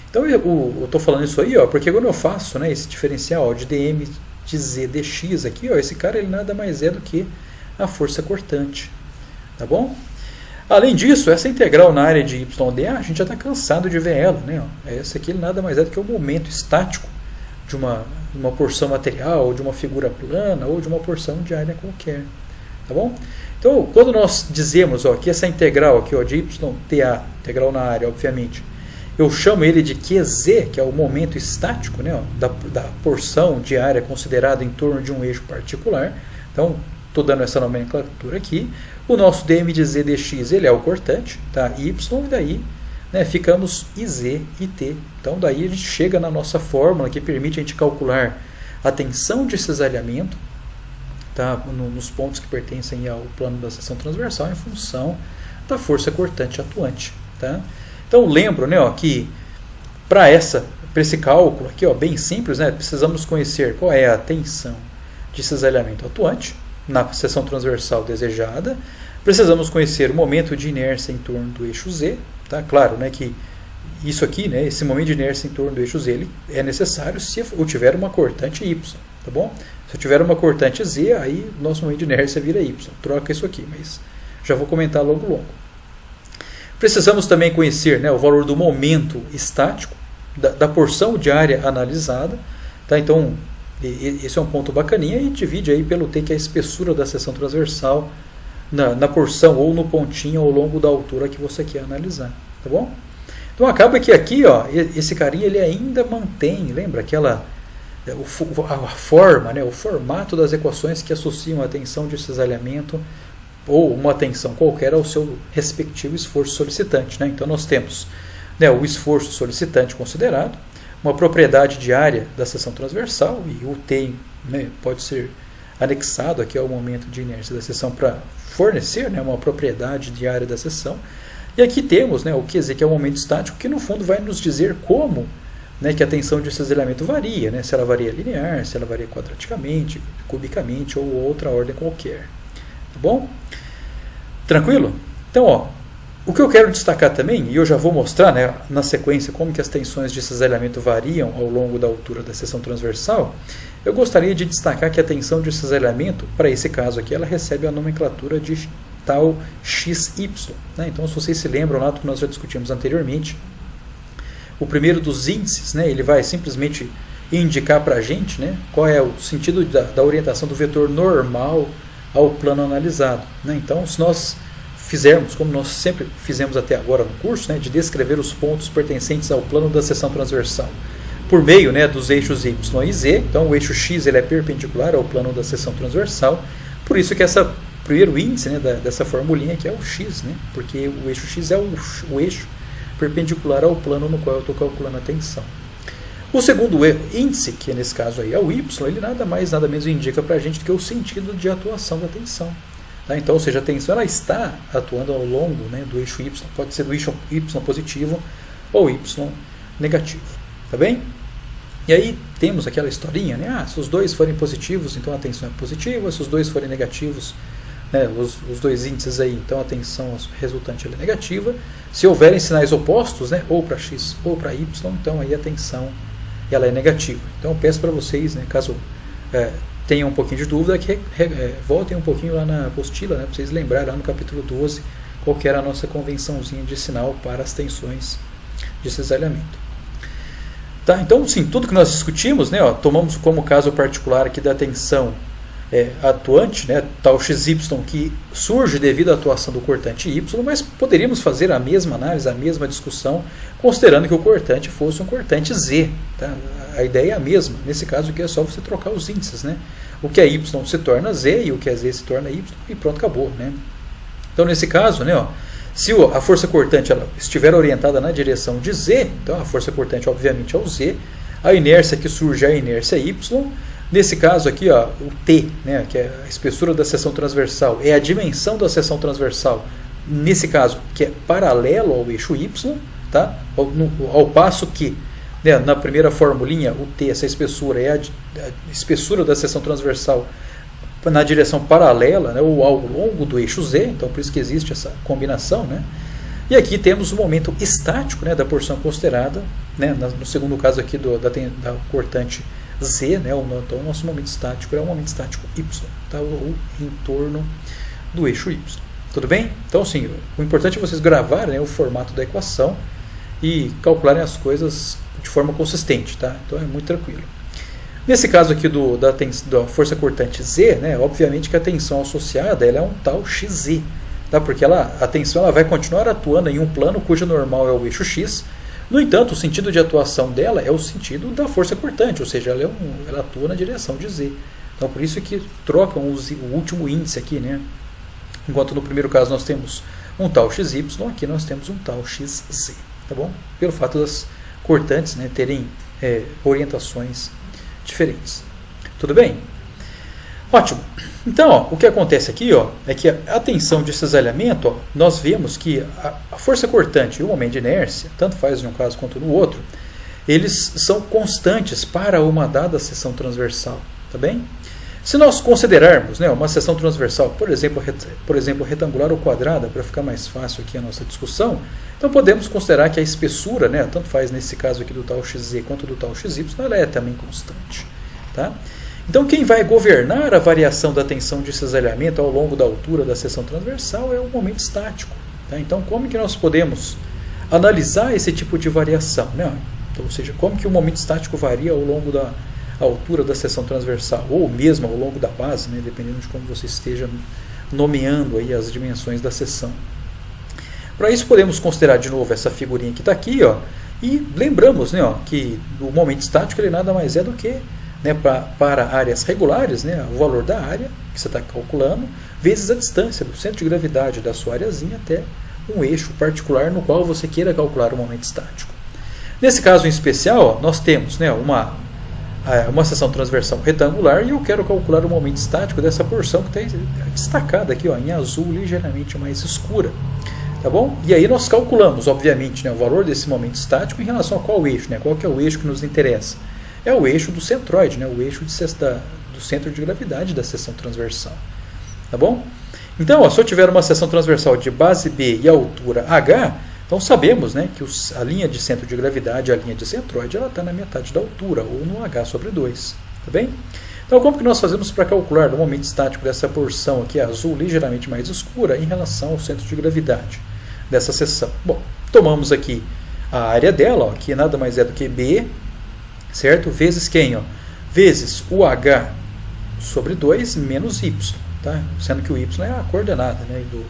Então, eu estou falando isso aí, ó, porque quando eu faço, né, esse diferencial, ó, de dm de z dx aqui, ó, esse cara ele nada mais é do que a força cortante. Tá bom? Além disso, essa integral na área de ydA, a gente já está cansado de ver ela. Né? Essa aqui ele nada mais é do que o momento estático de uma porção material, ou de uma figura plana, ou de uma porção de área qualquer. Tá bom? Então, quando nós dizemos, ó, que essa integral aqui, ó, de ydA, integral na área, obviamente, eu chamo ele de QZ, que é o momento estático, né, ó, da porção de área considerada em torno de um eixo particular. Então, estou dando essa nomenclatura aqui. O nosso dm de z dx ele é o cortante, tá? Y, e daí, né, ficamos IZ e T. Então, daí a gente chega na nossa fórmula que permite a gente calcular a tensão de cisalhamento, tá, nos pontos que pertencem ao plano da seção transversal em função da força cortante atuante. Tá? Então, lembro, né, ó, que para esse cálculo aqui, ó, bem simples, né, precisamos conhecer qual é a tensão de cisalhamento atuante na seção transversal desejada. Precisamos conhecer o momento de inércia em torno do eixo Z. Tá? Claro, né, que isso aqui, né, esse momento de inércia em torno do eixo Z, ele é necessário se eu tiver uma cortante Y. Tá bom? Se eu tiver uma cortante Z, aí nosso momento de inércia vira Y. Troca isso aqui, mas já vou comentar logo. Precisamos também conhecer, né, o valor do momento estático da porção de área analisada. Tá? Então, esse é um ponto bacaninha, e divide aí pelo T, que é a espessura da seção transversal na porção ou no pontinho ao longo da altura que você quer analisar. Tá bom? Então, acaba que aqui, ó, esse carinha ele ainda mantém, lembra aquela a forma, né, o formato das equações que associam a tensão de cisalhamento ou uma tensão qualquer ao seu respectivo esforço solicitante. Né? Então, nós temos, né, o esforço solicitante considerado, uma propriedade de área da seção transversal, e o T, né, pode ser anexado aqui ao momento de inércia da seção para fornecer, né, uma propriedade de área da seção. E aqui temos, né, o QZ, que é o momento estático, que no fundo vai nos dizer como, né, que a tensão de cisalhamento varia, né, se ela varia linear, se ela varia quadraticamente, cubicamente ou outra ordem qualquer. Tá bom? Tranquilo? Então, ó, o que eu quero destacar também, e eu já vou mostrar, né, na sequência como que as tensões de cisalhamento variam ao longo da altura da seção transversal, eu gostaria de destacar que a tensão de cisalhamento, para esse caso aqui, ela recebe a nomenclatura de tal XY. Né? Então, se vocês se lembram lá do que nós já discutimos anteriormente, o primeiro dos índices, né, ele vai simplesmente indicar para a gente, né, qual é o sentido da orientação do vetor normal ao plano analisado, né? Então, se nós fizermos, como nós sempre fizemos até agora no curso, né, de descrever os pontos pertencentes ao plano da seção transversal por meio, né, dos eixos y e z, então o eixo x ele é perpendicular ao plano da seção transversal, por isso que esse primeiro índice, né, dessa formulinha aqui é o x, né, porque o eixo x é o eixo perpendicular ao plano no qual eu estou calculando a tensão. O segundo índice, que nesse caso aí é o y, ele nada mais, nada menos indica para a gente do que o sentido de atuação da tensão. Tá? Então, ou seja, a tensão ela está atuando ao longo, né, do eixo y, pode ser do eixo y positivo ou y negativo. Tá bem? E aí temos aquela historinha, né? Se os dois forem positivos, então a tensão é positiva, se os dois forem negativos, né, os dois índices aí, então a tensão resultante é negativa. Se houverem sinais opostos, né, ou para x ou para y, então aí a tensão ela é negativa. Então eu peço para vocês, né, caso tenham um pouquinho de dúvida, que voltem um pouquinho lá na apostila, né, para vocês lembrarem lá no capítulo 12 qual que era a nossa convençãozinha de sinal para as tensões de cisalhamento. Tá, então, sim, tudo que nós discutimos, né, tomamos como caso particular aqui da tensão atuante, né, tal XY, que surge devido à atuação do cortante Y, mas poderíamos fazer a mesma análise, a mesma discussão, considerando que o cortante fosse um cortante Z. Tá? A ideia é a mesma. Nesse caso aqui é só você trocar os índices. Né? O que é Y se torna Z e o que é Z se torna Y e pronto, acabou. Né? Então, nesse caso, né, se a força cortante ela estiver orientada na direção de Z, então a força cortante obviamente é o Z, a inércia que surge é a inércia Y. Nesse caso aqui, o T, né, que é a espessura da seção transversal, é a dimensão da seção transversal, nesse caso, que é paralelo ao eixo Y, tá? ao passo que, né, na primeira formulinha, o T, essa espessura, é a espessura da seção transversal na direção paralela, né, ou ao longo do eixo Z, então por isso que existe essa combinação. Né? E aqui temos o momento estático, né, da porção considerada, né, no segundo caso aqui da cortante Z, né, então o nosso momento estático é o momento estático Y, tá, ou em torno do eixo Y. Tudo bem? Então, sim, o importante é vocês gravarem, né, o formato da equação e calcularem as coisas de forma consistente. Tá? Então é muito tranquilo. Nesse caso aqui da força cortante Z, né, obviamente que a tensão associada ela é um tal XZ, tá? Porque a tensão ela vai continuar atuando em um plano cujo normal é o eixo X. No entanto, o sentido de atuação dela é o sentido da força cortante, ou seja, ela atua na direção de Z. Então, por isso que trocam o último índice aqui, né? Enquanto no primeiro caso nós temos um tal XY, aqui nós temos um tal XZ, tá bom? Pelo fato das cortantes, né, terem orientações diferentes. Tudo bem? Ótimo. Então, o que acontece aqui é que a tensão de cisalhamento, nós vemos que a força cortante e o momento de inércia, tanto faz em um caso quanto no outro, eles são constantes para uma dada seção transversal. Tá bem? Se nós considerarmos, né, uma seção transversal, por exemplo, retangular ou quadrada, para ficar mais fácil aqui a nossa discussão, então podemos considerar que a espessura, né, tanto faz nesse caso aqui do tal XZ quanto do tal XY, ela é também constante. Tá? Então, quem vai governar a variação da tensão de cisalhamento ao longo da altura da seção transversal é o momento estático. Tá? Então, como que nós podemos analisar esse tipo de variação? Né? Então, ou seja, como que o momento estático varia ao longo da altura da seção transversal, ou mesmo ao longo da base, né? Dependendo de como você esteja nomeando aí as dimensões da seção. Para isso, podemos considerar de novo essa figurinha que está aqui, e lembramos, né, que o momento estático ele nada mais é do que, né, para áreas regulares, né, o valor da área que você está calculando, vezes a distância do centro de gravidade da sua areazinha até um eixo particular no qual você queira calcular o momento estático. Nesse caso em especial, nós temos, né, uma seção transversal retangular e eu quero calcular o momento estático dessa porção que está destacada aqui em azul, ligeiramente mais escura. Tá bom? E aí nós calculamos, obviamente, né, o valor desse momento estático em relação a qual eixo, né, qual que é o eixo que nos interessa. É o eixo do centroide, né, o eixo do centro de gravidade da seção transversal. Tá bom? Então, se eu tiver uma seção transversal de base B e altura H, então sabemos, né, que a linha de centro de gravidade, a linha de centroide, ela está na metade da altura, ou no H sobre 2. Tá bem? Então, como que nós fazemos para calcular o momento estático dessa porção aqui azul, ligeiramente mais escura, em relação ao centro de gravidade dessa seção? Bom, tomamos aqui a área dela, que nada mais é do que B, certo? Vezes quem? Vezes o H sobre 2 menos Y. tá? Sendo que o y é a coordenada, né, do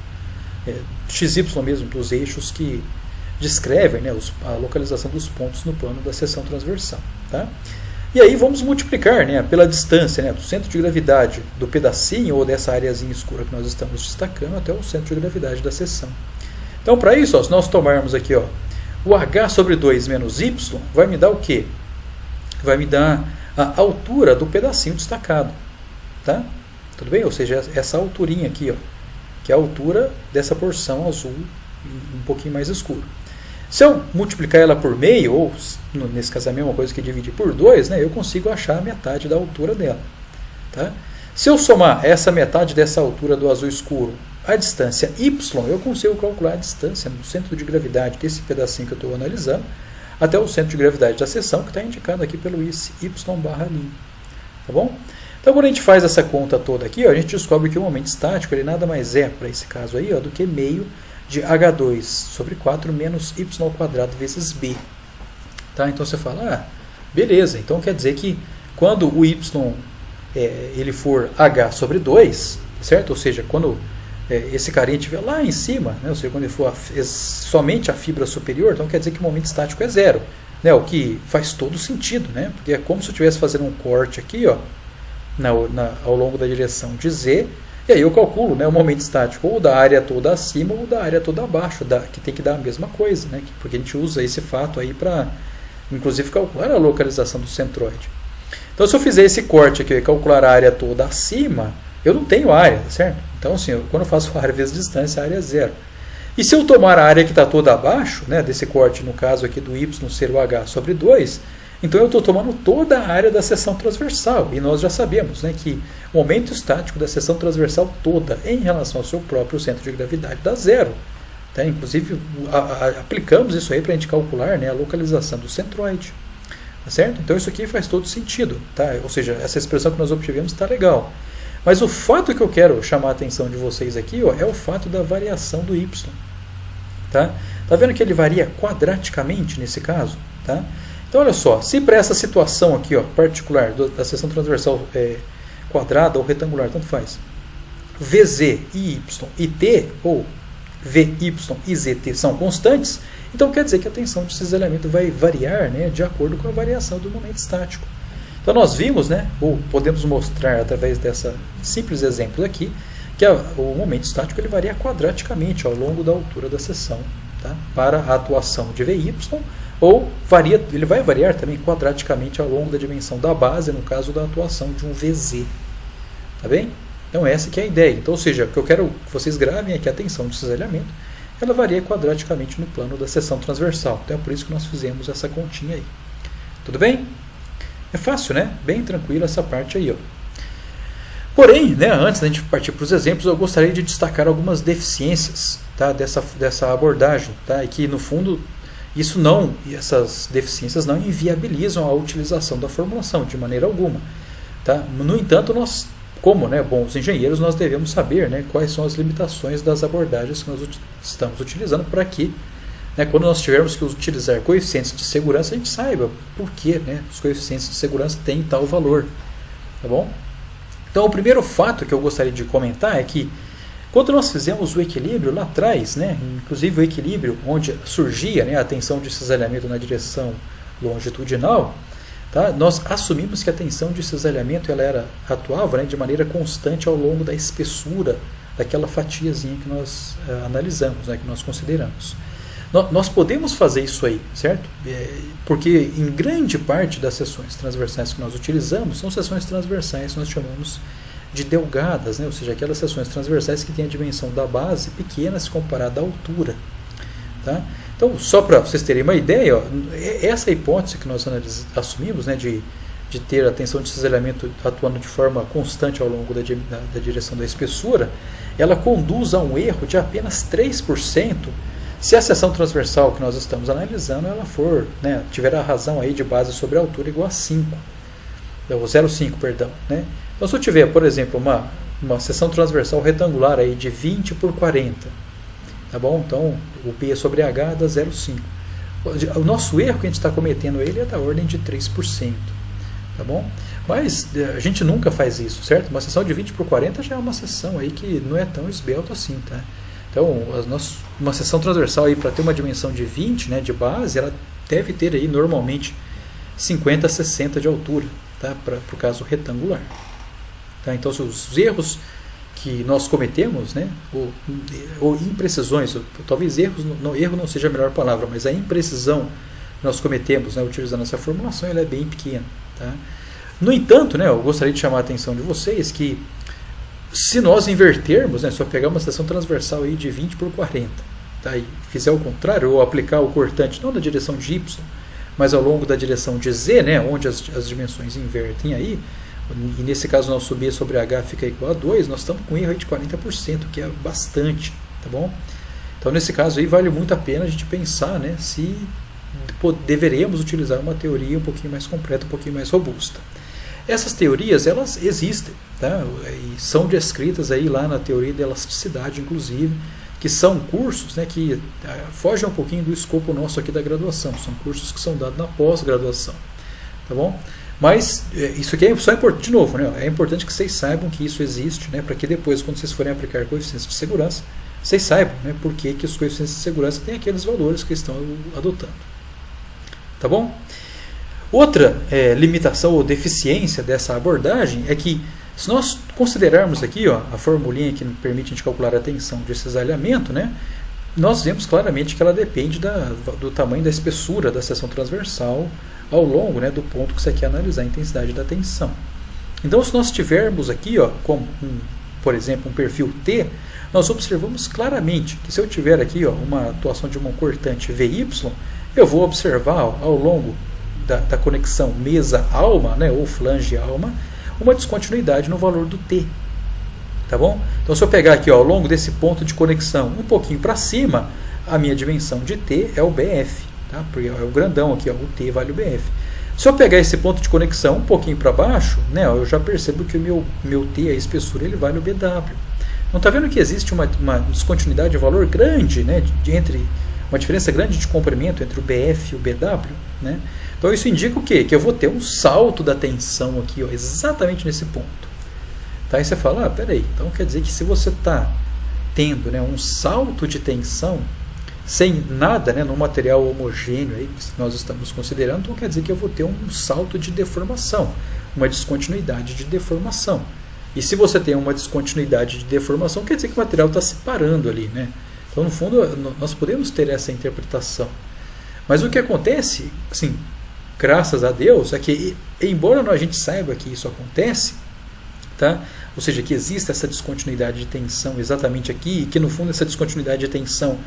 xy mesmo, dos eixos que descrevem, né, a localização dos pontos no plano da seção transversal. Tá? E aí vamos multiplicar, né, pela distância, né, do centro de gravidade do pedacinho ou dessa areazinha escura que nós estamos destacando até o centro de gravidade da seção. Então, para isso, ó, se nós tomarmos aqui, ó, o h sobre 2 menos y, vai me dar o quê? Vai me dar a altura do pedacinho destacado. Tá? Tudo bem? Ou seja, essa alturinha aqui, ó, que é a altura dessa porção azul um pouquinho mais escuro. Se eu multiplicar ela por meio, ou nesse caso é a mesma coisa que dividir por 2, né, eu consigo achar a metade da altura dela. Tá? Se eu somar essa metade dessa altura do azul escuro à distância y, eu consigo calcular a distância no centro de gravidade desse pedacinho que eu estou analisando até o centro de gravidade da seção, que está indicado aqu'i pelo índice y/'. Tá bom? Então, quando a gente faz essa conta toda aqui, ó, a gente descobre que o momento estático ele nada mais é, para esse caso aí, ó, do que meio de h2 sobre 4 menos y² vezes b. Tá? Então você fala, beleza, então quer dizer que quando o y ele for h sobre 2, certo? Ou seja, quando esse carinha estiver lá em cima, né? Ou seja, quando ele for somente a fibra superior, então quer dizer que o momento estático é zero. Né? O que faz todo sentido, né? Porque é como se eu estivesse fazendo um corte aqui, ó, ao longo da direção de z, e aí eu calculo, né, o momento estático ou da área toda acima ou da área toda abaixo, que tem que dar a mesma coisa, né, porque a gente usa esse fato aí para, inclusive, calcular a localização do centroide. Então, se eu fizer esse corte aqui e calcular a área toda acima, eu não tenho área, certo? Então, assim, quando eu faço área vezes distância, a área é zero. E se eu tomar a área que está toda abaixo, né, desse corte, no caso aqui do y ser o h sobre 2, então eu estou tomando toda a área da seção transversal, e nós já sabemos, né, que o momento estático da seção transversal toda em relação ao seu próprio centro de gravidade dá zero. Tá? Inclusive, aplicamos isso aí para a gente calcular, né, a localização do centroide. Tá certo? Então isso aqui faz todo sentido. Tá? Ou seja, essa expressão que nós obtivemos está legal. Mas o fato que eu quero chamar a atenção de vocês aqui, ó, é o fato da variação do y. Tá vendo que ele varia quadraticamente nesse caso? Tá? Então, olha só, se para essa situação aqui, ó, particular, da seção transversal quadrada ou retangular, tanto faz, VZ e Y e T, ou VY e ZT são constantes, então quer dizer que a tensão de cisalhamento vai variar, né, de acordo com a variação do momento estático. Então, nós vimos, né, ou podemos mostrar através dessa simples exemplo aqui, que o momento estático ele varia quadraticamente ao longo da altura da seção, tá, para a atuação de VY, ou ele vai variar também quadraticamente ao longo da dimensão da base, no caso da atuação de um VZ. Tá bem? Então essa que é a ideia. Então, ou seja, o que eu quero que vocês gravem é que a tensão de cisalhamento ela varia quadraticamente no plano da seção transversal. Então é por isso que nós fizemos essa continha aí. Tudo bem? É fácil, né? Bem tranquilo essa parte aí, ó. Porém, né, antes da gente partir para os exemplos, eu gostaria de destacar algumas deficiências, tá, dessa abordagem, tá, e que no fundo essas deficiências não inviabilizam a utilização da formulação de maneira alguma. Tá? No entanto, nós, como, né, bons engenheiros, nós devemos saber, né, quais são as limitações das abordagens que nós estamos utilizando para que, né, quando nós tivermos que utilizar coeficientes de segurança, a gente saiba por que, né, os coeficientes de segurança têm tal valor. Tá bom? Então, o primeiro fato que eu gostaria de comentar é que quando nós fizemos o equilíbrio lá atrás, né, inclusive o equilíbrio onde surgia, né, a tensão de cisalhamento na direção longitudinal, tá, nós assumimos que a tensão de cisalhamento ela atuava, né, de maneira constante ao longo da espessura daquela fatiazinha que nós analisamos, né, que nós consideramos. Nós podemos fazer isso aí, certo? Porque em grande parte das seções transversais que nós utilizamos são seções transversais que nós chamamos de delgadas, né? Ou seja, aquelas seções transversais que têm a dimensão da base pequena se comparada à altura. Tá? Então, só para vocês terem uma ideia, ó, essa hipótese que nós assumimos, né, de ter a tensão de cisalhamento atuando de forma constante ao longo da direção da espessura, ela conduz a um erro de apenas 3% se a seção transversal que nós estamos analisando ela for, né, tiver a razão aí de base sobre a altura igual a 5, ou 0,5, perdão, né? Então, se eu tiver, por exemplo, uma seção transversal retangular aí de 20 por 40, tá bom? Então, o P sobre H dá 0,5. O nosso erro que a gente está cometendo ele é da ordem de 3%. tá bom? Mas a gente nunca faz isso, certo? Uma seção de 20 por 40 já é uma seção aí que não é tão esbelta assim, tá? Então, uma seção transversal aí para ter uma dimensão de 20, né, de base, ela deve ter aí normalmente 50 a 60 de altura, tá? Para o caso retangular. Tá? Então, os erros que nós cometemos, né, ou imprecisões, talvez erro não seja a melhor palavra, mas a imprecisão que nós cometemos, né, utilizando essa formulação, ela é bem pequena. Tá? No entanto, né, eu gostaria de chamar a atenção de vocês que se nós invertermos, né, se eu pegar uma seção transversal aí de 20 por 40, tá, e fizer o contrário, ou aplicar o cortante não na direção de Y, mas ao longo da direção de Z, né, onde as dimensões invertem aí, e nesse caso nosso B sobre H fica igual a 2, nós estamos com um erro aí de 40%, que é bastante, tá bom? Então nesse caso aí vale muito a pena a gente pensar, né, se deveremos utilizar uma teoria um pouquinho mais completa, um pouquinho mais robusta. Essas teorias, elas existem, tá? E são descritas aí lá na teoria da elasticidade, inclusive, que são cursos, né, que fogem um pouquinho do escopo nosso aqui da graduação, são cursos que são dados na pós-graduação, tá bom? Mas isso aqui só é importante, de novo, né, é importante que vocês saibam que isso existe, né, para que depois, quando vocês forem aplicar coeficientes de segurança, vocês saibam, né, por que os coeficientes de segurança têm aqueles valores que estão adotando. Tá bom? Outra limitação ou deficiência dessa abordagem é que, se nós considerarmos aqui, ó, a formulinha que permite a gente calcular a tensão de cisalhamento, né, nós vemos claramente que ela depende do tamanho da espessura da seção transversal ao longo, né, do ponto que você quer analisar a intensidade da tensão. Então, se nós tivermos aqui, ó, como por exemplo, um perfil T, nós observamos claramente que se eu tiver aqui, ó, uma atuação de uma cortante VY, eu vou observar, ó, ao longo da conexão mesa-alma, né, ou flange-alma, uma descontinuidade no valor do T. Tá bom? Então, se eu pegar aqui, ó, ao longo desse ponto de conexão um pouquinho para cima, a minha dimensão de T é o BF. Tá? Porque é o grandão aqui, ó, o T vale o BF. Se eu pegar esse ponto de conexão um pouquinho para baixo, né, ó, eu já percebo que o meu T, a espessura, ele vale o BW. Então, está vendo que existe uma descontinuidade de valor grande, né, entre uma diferença grande de comprimento entre o BF e o BW, né? Então isso indica o quê? Que eu vou ter um salto da tensão aqui, ó, exatamente nesse ponto. Tá? Aí você fala, peraí, então quer dizer que se você está tendo, né, um salto de tensão sem nada, né, no material homogêneo aí, que nós estamos considerando, então quer dizer que eu vou ter um salto de deformação, uma descontinuidade de deformação. E se você tem uma descontinuidade de deformação, quer dizer que o material está se parando ali, né? Então, no fundo, nós podemos ter essa interpretação. Mas o que acontece, assim, graças a Deus, é que, embora a gente saiba que isso acontece, tá? Ou seja, que existe essa descontinuidade de tensão exatamente aqui, e que, no fundo, essa descontinuidade de tensão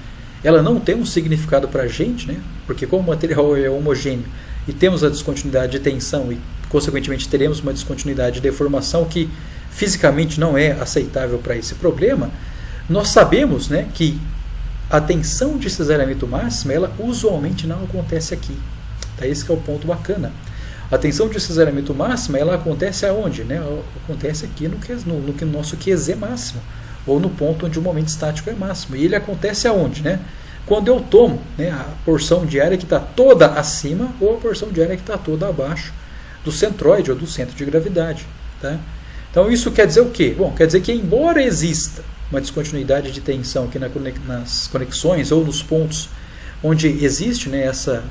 ela não tem um significado para a gente, né? Porque como o material é homogêneo e temos a descontinuidade de tensão e, consequentemente, teremos uma descontinuidade de deformação que fisicamente não é aceitável para esse problema, nós sabemos, né, que a tensão de cisalhamento máxima, ela usualmente não acontece aqui. Tá? Esse que é o ponto bacana. A tensão de cisalhamento máxima, ela acontece aonde? Né? Acontece aqui no nosso QZ máximo, ou no ponto onde o momento estático é máximo. E ele acontece aonde? Né? Quando eu tomo, né, a porção de área que está toda acima, ou a porção de área que está toda abaixo do centroide, ou do centro de gravidade. Tá? Então isso quer dizer o quê? Bom, quer dizer que embora exista uma descontinuidade de tensão aqui nas conexões ou nos pontos onde existe, né, essa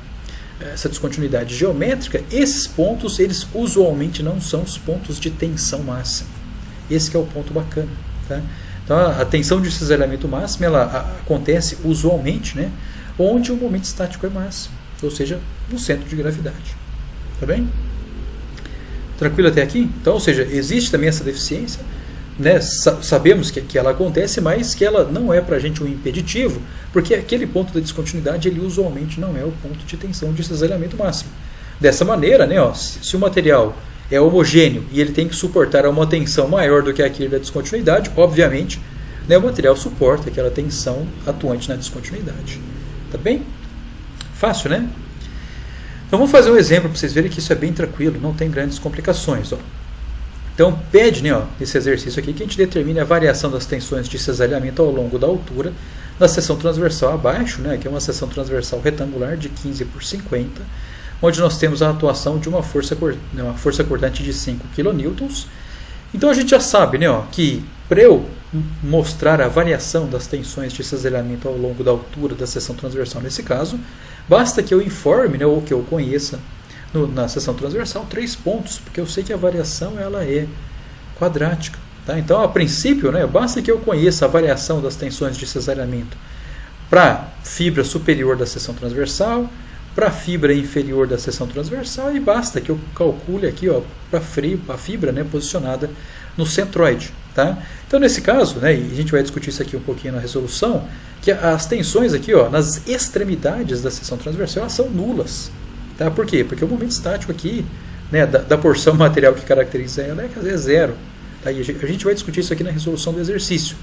descontinuidade geométrica, esses pontos, eles usualmente não são os pontos de tensão máxima. Esse que é o ponto bacana. Tá? Então a tensão de cisalhamento máximo, ela acontece usualmente, né, onde o momento estático é máximo, ou seja, no centro de gravidade. Tá bem? Tranquilo até aqui? Então, ou seja, existe também essa deficiência, né? Sabemos que ela acontece, mas que ela não é para a gente um impeditivo, porque aquele ponto da descontinuidade, ele usualmente não é o ponto de tensão de cisalhamento máximo. Dessa maneira, né, ó, se o material é homogêneo e ele tem que suportar uma tensão maior do que aquele da descontinuidade, obviamente, né, o material suporta aquela tensão atuante na descontinuidade. Tá bem? Fácil, né? Então vamos fazer um exemplo para vocês verem que isso é bem tranquilo, não tem grandes complicações. Ó. Então pede, né, ó, nesse exercício aqui que a gente determine a variação das tensões de cisalhamento ao longo da altura da seção transversal abaixo, né, que é uma seção transversal retangular de 15 por 50, onde nós temos a atuação de uma força cortante de 5 kN. Então a gente já sabe, né, que para eu mostrar a variação das tensões de cisalhamento ao longo da altura da seção transversal nesse caso, basta que eu informe, né, ou que eu conheça na seção transversal 3 pontos, porque eu sei que a variação ela é quadrática. Tá? Então, a princípio, né, basta que eu conheça a variação das tensões de cisalhamento para a fibra superior da seção transversal, para a fibra inferior da seção transversal, e basta que eu calcule aqui para a fibra, né, posicionada no centroide. Tá? Então, nesse caso, né, e a gente vai discutir isso aqui um pouquinho na resolução, que as tensões aqui nas extremidades da seção transversal elas são nulas. Tá? Por quê? Porque o momento estático aqui, né, da porção material que caracteriza ela é zero. Tá? E a gente vai discutir isso aqui na resolução do exercício.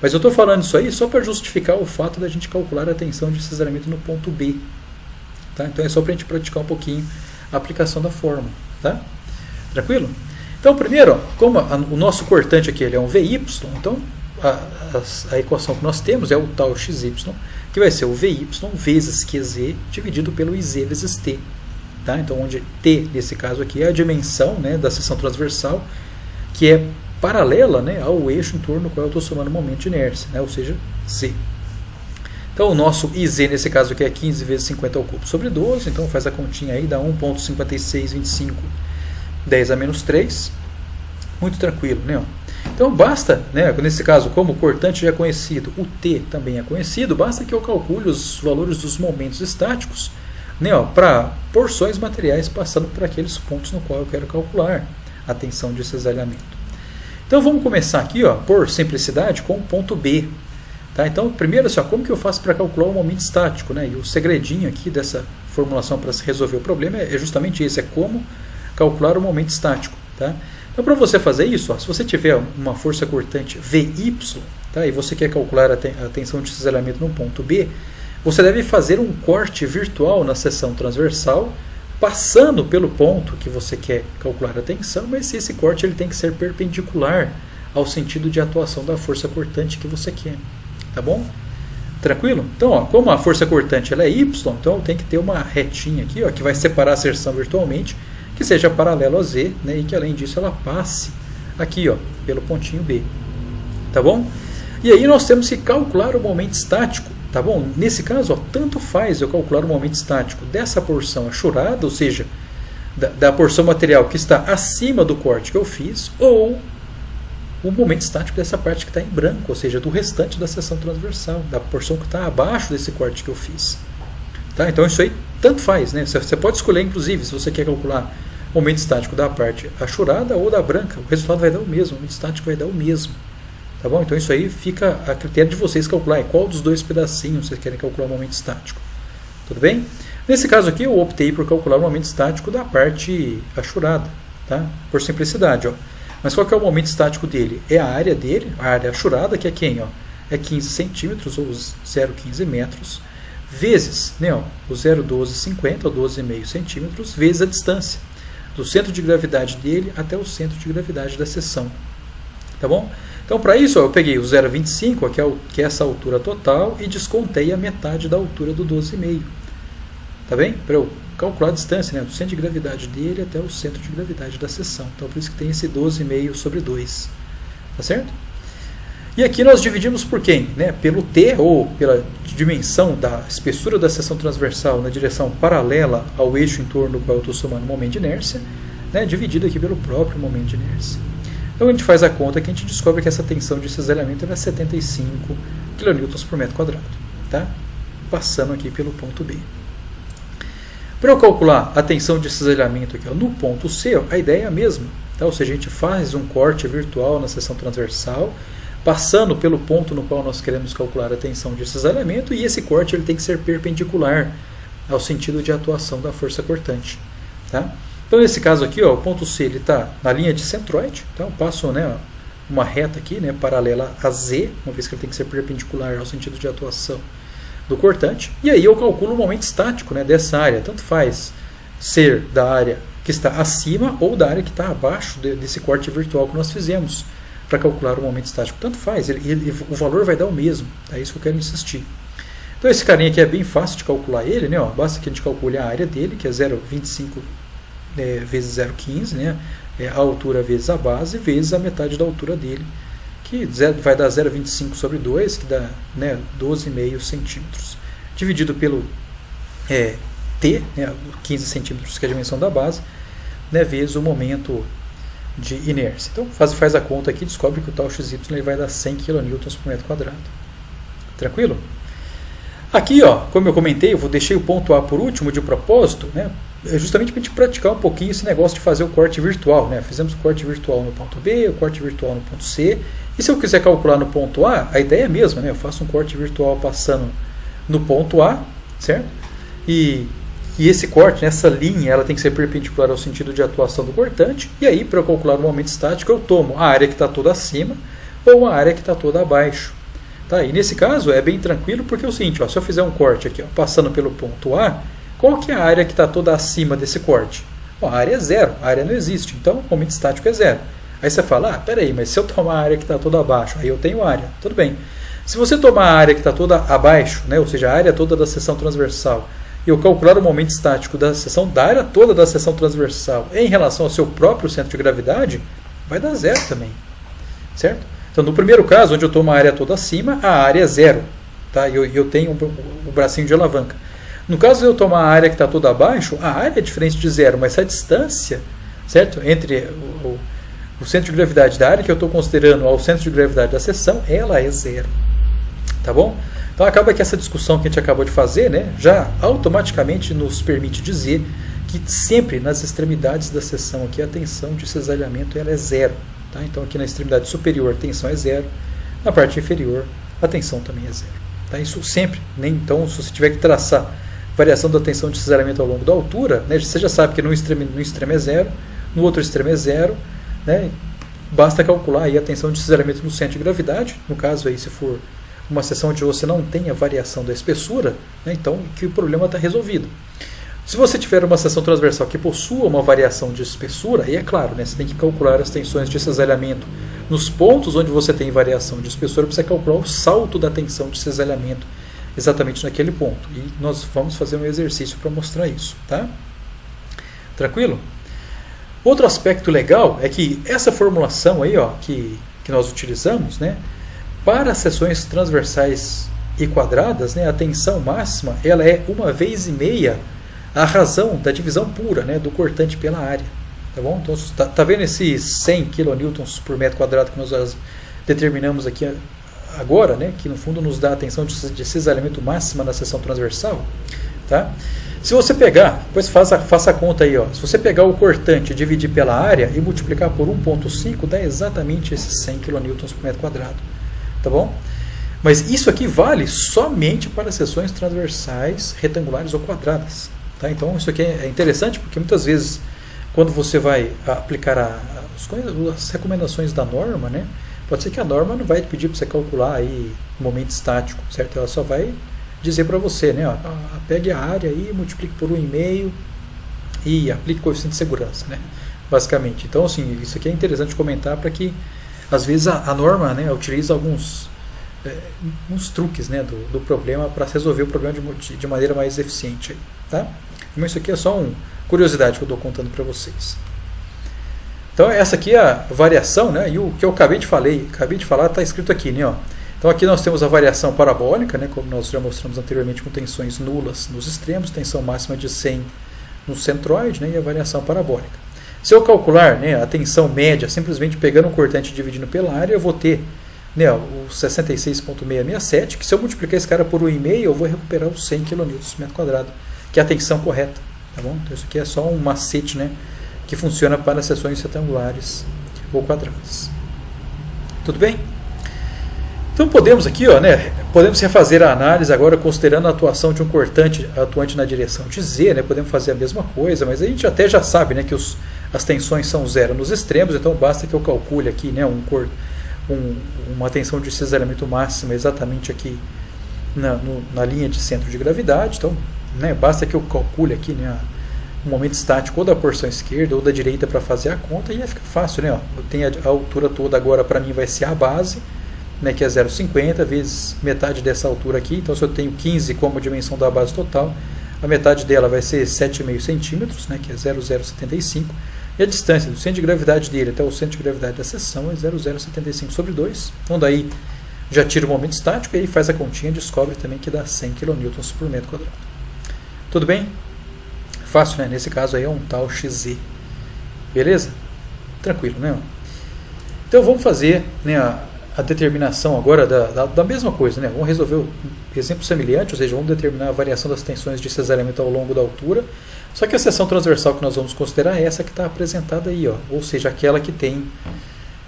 Mas eu estou falando isso aí só para justificar o fato da gente calcular a tensão de cisalhamento no ponto B. Tá? Então é só para a gente praticar um pouquinho a aplicação da fórmula. Tá? Tranquilo? Então, primeiro, como o nosso cortante aqui ele é um VY, então a equação que nós temos é o tal XY, que vai ser o VY vezes QZ dividido pelo IZ vezes T. Tá? Então, onde T, nesse caso aqui, é a dimensão, né, da seção transversal, que é paralela, né, ao eixo em torno do qual eu estou somando o momento de inércia, né, ou seja, Z. Então, o nosso IZ, nesse caso aqui, é 15 vezes 50 ao cubo sobre 12, então faz a continha aí, dá 1,5625, 10 a menos 3. Muito tranquilo, né? Então, basta, né, nesse caso, como o cortante já é conhecido, o T também é conhecido, basta que eu calcule os valores dos momentos estáticos, né, para porções materiais passando por aqueles pontos no qual eu quero calcular a tensão de cisalhamento. Então, vamos começar aqui, por simplicidade, com o ponto B. Tá? Então, primeiro, assim, como que eu faço para calcular o momento estático? Né? E o segredinho aqui dessa formulação para se resolver o problema é justamente esse, é como calcular o momento estático. Tá? Então, para você fazer isso, se você tiver uma força cortante VY, tá, e você quer calcular a tensão de cisalhamento no ponto B, você deve fazer um corte virtual na seção transversal, passando pelo ponto que você quer calcular a tensão, mas esse corte ele tem que ser perpendicular ao sentido de atuação da força cortante que você quer. Tá bom? Tranquilo? Então, como a força cortante ela é Y, então tem que ter uma retinha aqui, que vai separar a seção virtualmente, que seja paralelo a Z, né, e que além disso ela passe aqui, pelo pontinho B. Tá bom? E aí nós temos que calcular o momento estático. Tá bom? Nesse caso, tanto faz eu calcular o momento estático dessa porção achurada, ou seja, da porção material que está acima do corte que eu fiz, ou o momento estático dessa parte que está em branco, ou seja, do restante da seção transversal, da porção que está abaixo desse corte que eu fiz. Tá? Então isso aí tanto faz, né? Você pode escolher, inclusive, se você quer calcular o momento estático da parte achurada ou da branca, o resultado vai dar o mesmo, o momento estático vai dar o mesmo. Tá bom? Então isso aí fica a critério de vocês calcular qual dos dois pedacinhos vocês querem calcular o momento estático. Tudo bem? Nesse caso aqui eu optei por calcular o momento estático da parte achurada, tá? Por simplicidade. Mas qual que é o momento estático dele? É a área dele, a área achurada, que é quem? É 15 centímetros ou 0,15 metros, vezes, né, o 0,1250 ou 12,5 centímetros, vezes a distância do centro de gravidade dele até o centro de gravidade da seção. Tá bom? Então, para isso, eu peguei o 0,25, que é essa altura total, e descontei a metade da altura do 12,5. Tá bem? Para eu calcular a distância, né, do centro de gravidade dele até o centro de gravidade da seção. Então, por isso que tem esse 12,5 sobre 2. Tá certo? E aqui nós dividimos por quem? Né? Pelo T, ou pela dimensão da espessura da seção transversal na direção paralela ao eixo em torno do qual eu estou somando o momento de inércia, né, dividido aqui pelo próprio momento de inércia. Então a gente faz a conta que a gente descobre que essa tensão de cisalhamento é 75 kN por metro quadrado. Tá? Passando aqui pelo ponto B. Para eu calcular a tensão de cisalhamento aqui, no ponto C, a ideia é a mesma. Tá? Ou seja, a gente faz um corte virtual na seção transversal, passando pelo ponto no qual nós queremos calcular a tensão de cisalhamento, e esse corte ele tem que ser perpendicular ao sentido de atuação da força cortante. Tá? Então, nesse caso aqui, o ponto C está na linha de centroide, então eu passo, né, uma reta aqui, né, paralela a Z, uma vez que ele tem que ser perpendicular ao sentido de atuação do cortante, e aí eu calculo o momento estático, né, dessa área, tanto faz ser da área que está acima ou da área que está abaixo desse corte virtual que nós fizemos para calcular o momento estático, tanto faz, o valor vai dar o mesmo, é isso que eu quero insistir. Então esse carinha aqui é bem fácil de calcular ele, né? Ó, basta que a gente calcule a área dele, que é 0,25 vezes 0,15, né? A altura vezes a base, vezes a metade da altura dele, que vai dar 0,25 sobre 2, que dá, né, 12,5 centímetros. Dividido pelo T, né, 15 centímetros, que é a dimensão da base, né, vezes o momento de inércia. Então faz a conta aqui, descobre que o tal XY ele vai dar 100 kN por metro quadrado. Tranquilo? Aqui, ó, como eu comentei, eu deixei o ponto A por último de propósito, né, justamente para a gente praticar um pouquinho esse negócio de fazer o corte virtual. Né? Fizemos o corte virtual no ponto B, o corte virtual no ponto C. E se eu quiser calcular no ponto A, a ideia é a mesma. Né? Eu faço um corte virtual passando no ponto A, certo? E esse corte, essa linha, ela tem que ser perpendicular ao sentido de atuação do cortante. E aí, para eu calcular o momento estático, eu tomo a área que está toda acima ou a área que está toda abaixo. Tá? E nesse caso é bem tranquilo, porque é o seguinte, ó, se eu fizer um corte aqui, ó, passando pelo ponto A, qual que é a área que está toda acima desse corte? Bom, a área é zero, a área não existe, então o momento estático é zero. Aí você fala, peraí, mas se eu tomar a área que está toda abaixo, aí eu tenho área, tudo bem. Se você tomar a área que está toda abaixo, né, ou seja, a área toda da seção transversal, e eu calcular o momento estático da área toda da seção transversal em relação ao seu próprio centro de gravidade, vai dar zero também, certo? Então, no primeiro caso, onde eu tomo a área toda acima, a área é zero, tá? Eu tenho o bracinho de alavanca. No caso de eu tomar a área que está toda abaixo, a área é diferente de zero, mas a distância, certo, entre o centro de gravidade da área que eu estou considerando ao centro de gravidade da seção, ela é zero. Tá bom? Então acaba que essa discussão que a gente acabou de fazer, né, já automaticamente nos permite dizer que sempre nas extremidades da seção aqui a tensão de cisalhamento ela é zero. Tá? Então aqui na extremidade superior a tensão é zero, na parte inferior a tensão também é zero. Tá? Isso sempre, né? Então se você tiver que traçar variação da tensão de cisalhamento ao longo da altura, né, você já sabe que no extremo é zero, no outro extremo é zero, né, basta calcular aí a tensão de cisalhamento no centro de gravidade, no caso aí se for uma seção onde você não tem a variação da espessura, né, então que o problema está resolvido. Se você tiver uma seção transversal que possua uma variação de espessura, aí é claro, né, você tem que calcular as tensões de cisalhamento nos pontos onde você tem variação de espessura para você calcular o salto da tensão de cisalhamento exatamente naquele ponto. E nós vamos fazer um exercício para mostrar isso. Tá? Tranquilo? Outro aspecto legal é que essa formulação aí, ó, que nós utilizamos, né, para seções transversais e quadradas, né, a tensão máxima ela é 1,5 a razão da divisão pura, né, do cortante pela área. Tá bom? Então, tá vendo esses 100 kN por metro quadrado que nós determinamos aqui agora, né, que no fundo nos dá a tensão de cisalhamento máxima na seção transversal? Tá? Se você pegar, depois faça a conta aí, ó, se você pegar o cortante, dividir pela área e multiplicar por 1,5, dá exatamente esses 100 kN por metro quadrado. Tá bom? Mas isso aqui vale somente para seções transversais, retangulares ou quadradas. Tá? Então isso aqui é interessante porque muitas vezes quando você vai aplicar as recomendações da norma, né, pode ser que a norma não vai pedir para você calcular aí o momento estático, certo? Ela só vai dizer para você, né, ó, pegue a área aí, multiplique por 1,5 e aplique o coeficiente de segurança, né, basicamente. Então, assim, isso aqui é interessante comentar para que, às vezes, a norma, né, utiliza alguns uns truques, né, do problema para resolver o problema de maneira mais eficiente. Aí, tá? Mas isso aqui é só uma curiosidade que eu estou contando para vocês. Então, essa aqui é a variação, né, e o que eu acabei de falar está escrito aqui, né, ó. Então aqui nós temos a variação parabólica, né, como nós já mostramos anteriormente, com tensões nulas nos extremos, tensão máxima de 100 no centroide, né, e a variação parabólica. Se eu calcular, né, a tensão média, simplesmente pegando o cortante e dividindo pela área, eu vou ter, né, o 66,667, que se eu multiplicar esse cara por 1,5, eu vou recuperar os 100 kN por metro quadrado, que é a tensão correta. Tá bom? Então isso aqui é só um macete, né, que funciona para seções retangulares ou quadradas. Tudo bem? Então podemos aqui, ó, né, podemos refazer a análise agora considerando a atuação de um cortante atuante na direção de Z, né, podemos fazer a mesma coisa, mas a gente até já sabe, né, que as tensões são zero nos extremos, então basta que eu calcule aqui, né, uma tensão de cisalhamento máxima exatamente aqui na linha de centro de gravidade. Então, né, basta que eu calcule aqui, né, o momento estático ou da porção esquerda ou da direita para fazer a conta, e aí fica fácil, né, ó, eu tenho a altura toda agora, para mim vai ser a base, né, que é 0,50 vezes metade dessa altura aqui. Então, se eu tenho 15 como dimensão da base total, a metade dela vai ser 7,5 centímetros, né, que é 0,075. E a distância do centro de gravidade dele até o centro de gravidade da seção é 0,075 sobre 2. Então, daí já tira o momento estático e aí faz a continha e descobre também que dá 100 kN por metro quadrado. Tudo bem? Fácil, né? Nesse caso aí é um tal XZ. Beleza? Tranquilo, né? Então vamos fazer, né, a determinação agora da mesma coisa, né? Vamos resolver um exemplo semelhante, ou seja, vamos determinar a variação das tensões de cisalhamento ao longo da altura. Só que a seção transversal que nós vamos considerar é essa que está apresentada aí, ó, ou seja, aquela que tem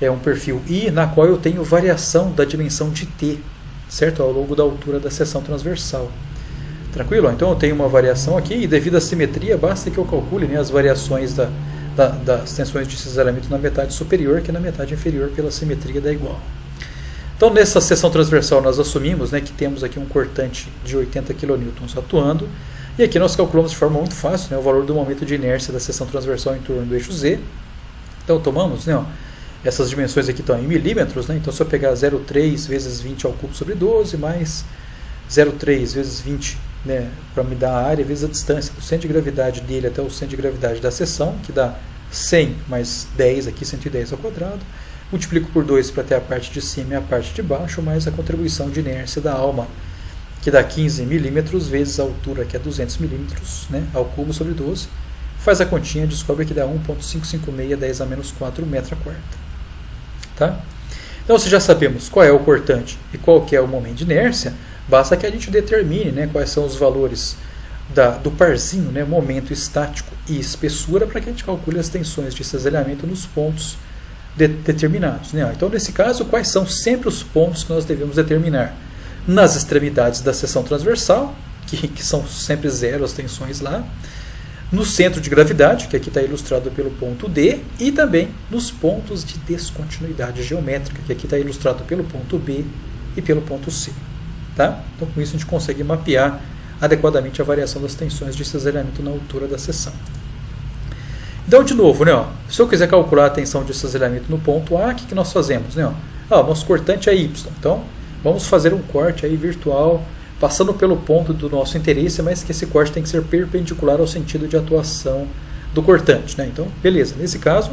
um perfil I, na qual eu tenho variação da dimensão de T, certo? Ao longo da altura da seção transversal. Tranquilo? Então eu tenho uma variação aqui e devido à simetria basta que eu calcule, né, as variações das tensões de cisalhamento na metade superior que na metade inferior pela simetria da igual. Então nessa seção transversal nós assumimos, né, que temos aqui um cortante de 80 kN atuando e aqui nós calculamos de forma muito fácil, né, o valor do momento de inércia da seção transversal em torno do eixo Z. Então tomamos, né, ó, essas dimensões aqui estão em milímetros, né, então se eu pegar 0,3 vezes 20 ao cubo sobre 12 mais 0,3 vezes 20, né, para me dar a área vezes a distância do centro de gravidade dele até o centro de gravidade da seção, que dá 100 mais 10 aqui, 110 ao quadrado. Multiplico por 2 para ter a parte de cima e a parte de baixo, mais a contribuição de inércia da alma, que dá 15 milímetros vezes a altura, que é 200 milímetros, né, ao cubo sobre 12. Faz a continha, descobre que dá 1,556 10 a menos 4 metro a quarta. Tá? Então, se já sabemos qual é o cortante e qual que é o momento de inércia, basta que a gente determine, né, quais são os valores do parzinho, né, momento estático e espessura, para que a gente calcule as tensões de cisalhamento nos pontos determinados. Né? Então, nesse caso, quais são sempre os pontos que nós devemos determinar? Nas extremidades da seção transversal, que são sempre zero as tensões lá, no centro de gravidade, que aqui está ilustrado pelo ponto D, e também nos pontos de descontinuidade geométrica, que aqui está ilustrado pelo ponto B e pelo ponto C. Tá? Então, com isso, a gente consegue mapear adequadamente a variação das tensões de cisalhamento na altura da seção. Então, de novo, né, ó, se eu quiser calcular a tensão de cisalhamento no ponto A, o que nós fazemos? Né, ó? Nosso cortante é Y. Então, vamos fazer um corte aí virtual, passando pelo ponto do nosso interesse, mas que esse corte tem que ser perpendicular ao sentido de atuação do cortante. Né? Então, beleza. Nesse caso,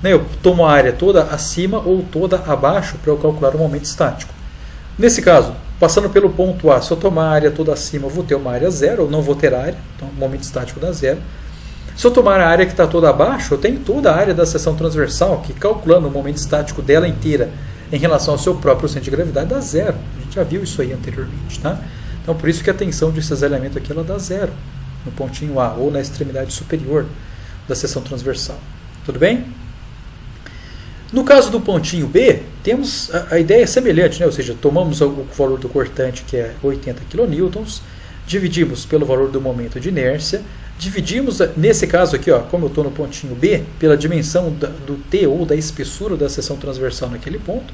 né, eu tomo a área toda acima ou toda abaixo para eu calcular o momento estático. Nesse caso, passando pelo ponto A, se eu tomar a área toda acima, eu vou ter uma área zero, ou não vou ter área, então o momento estático dá zero. Se eu tomar a área que está toda abaixo, eu tenho toda a área da seção transversal, que calculando o momento estático dela inteira em relação ao seu próprio centro de gravidade, dá zero. A gente já viu isso aí anteriormente. Tá? Então, por isso que a tensão de cisalhamento aqui ela dá zero, no pontinho A, ou na extremidade superior da seção transversal. Tudo bem? No caso do pontinho B, temos a ideia semelhante, né? Ou seja, tomamos o valor do cortante, que é 80 kN, dividimos pelo valor do momento de inércia, dividimos, nesse caso aqui, ó, como eu estou no pontinho B, pela dimensão do T ou da espessura da seção transversal naquele ponto.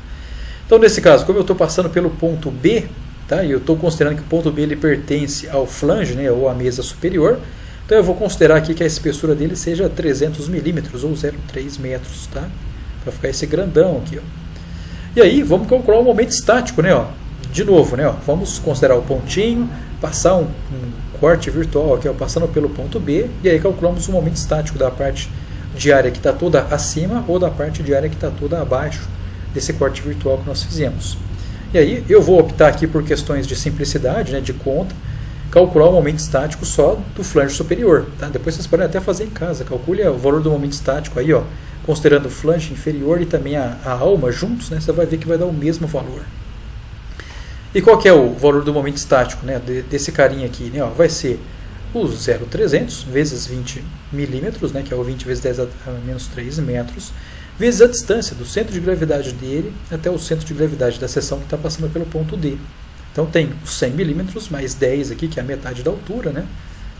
Então, nesse caso, como eu estou passando pelo ponto B, tá? E eu estou considerando que o ponto B ele pertence ao flange, né, ou à mesa superior, então eu vou considerar aqui que a espessura dele seja 300 milímetros ou 0,3 metros, tá? Para ficar esse grandão aqui, ó. E aí, vamos calcular o momento estático, né, ó. De novo, né, ó, vamos considerar o pontinho, passar um corte virtual aqui, ó, passando pelo ponto B, e aí calculamos o momento estático da parte de área que está toda acima ou da parte de área que está toda abaixo desse corte virtual que nós fizemos. E aí eu vou optar aqui por questões de simplicidade, né, de conta, calcular o momento estático só do flange superior. Tá? Depois vocês podem até fazer em casa, calcule o valor do momento estático aí, ó, considerando o flange inferior e também a alma juntos, né, você vai ver que vai dar o mesmo valor. E qual que é o valor do momento estático, né, desse carinha aqui? Né, ó, vai ser o 0,300 vezes 20 milímetros, né, que é o 20 vezes 10 a menos 3 metros, vezes a distância do centro de gravidade dele até o centro de gravidade da seção que está passando pelo ponto D. Então tem os 100 milímetros mais 10 aqui, que é a metade da altura, né?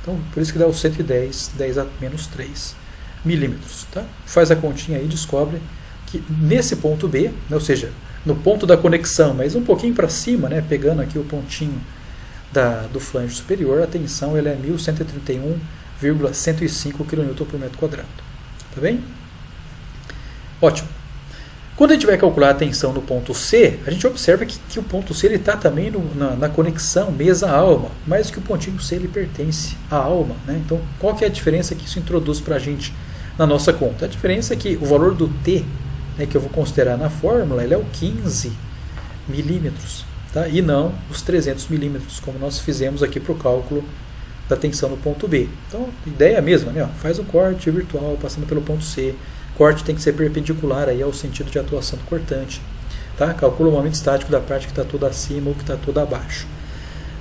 Então por isso que dá o 110, 10 a menos 3 milímetros. Tá? Faz a continha aí e descobre que nesse ponto B, né, ou seja, no ponto da conexão, mas um pouquinho para cima, né, pegando aqui o pontinho do flange superior, a tensão ela é 1131,105 kN por metro quadrado. Tá bem? Ótimo. Quando a gente vai calcular a tensão no ponto C, a gente observa que o ponto C está também na conexão mesa-alma, mas que o pontinho C ele pertence à alma. Né? Então, qual que é a diferença que isso introduz para a gente na nossa conta? A diferença é que o valor do T, né, que eu vou considerar na fórmula, ele é o 15 milímetros, tá? E não os 300 milímetros, como nós fizemos aqui para o cálculo da tensão no ponto B. Então, a ideia é a mesma, né? Faz o corte virtual passando pelo ponto C. O corte tem que ser perpendicular aí ao sentido de atuação do cortante. Tá? Calcula o momento estático da parte que está toda acima ou que está toda abaixo.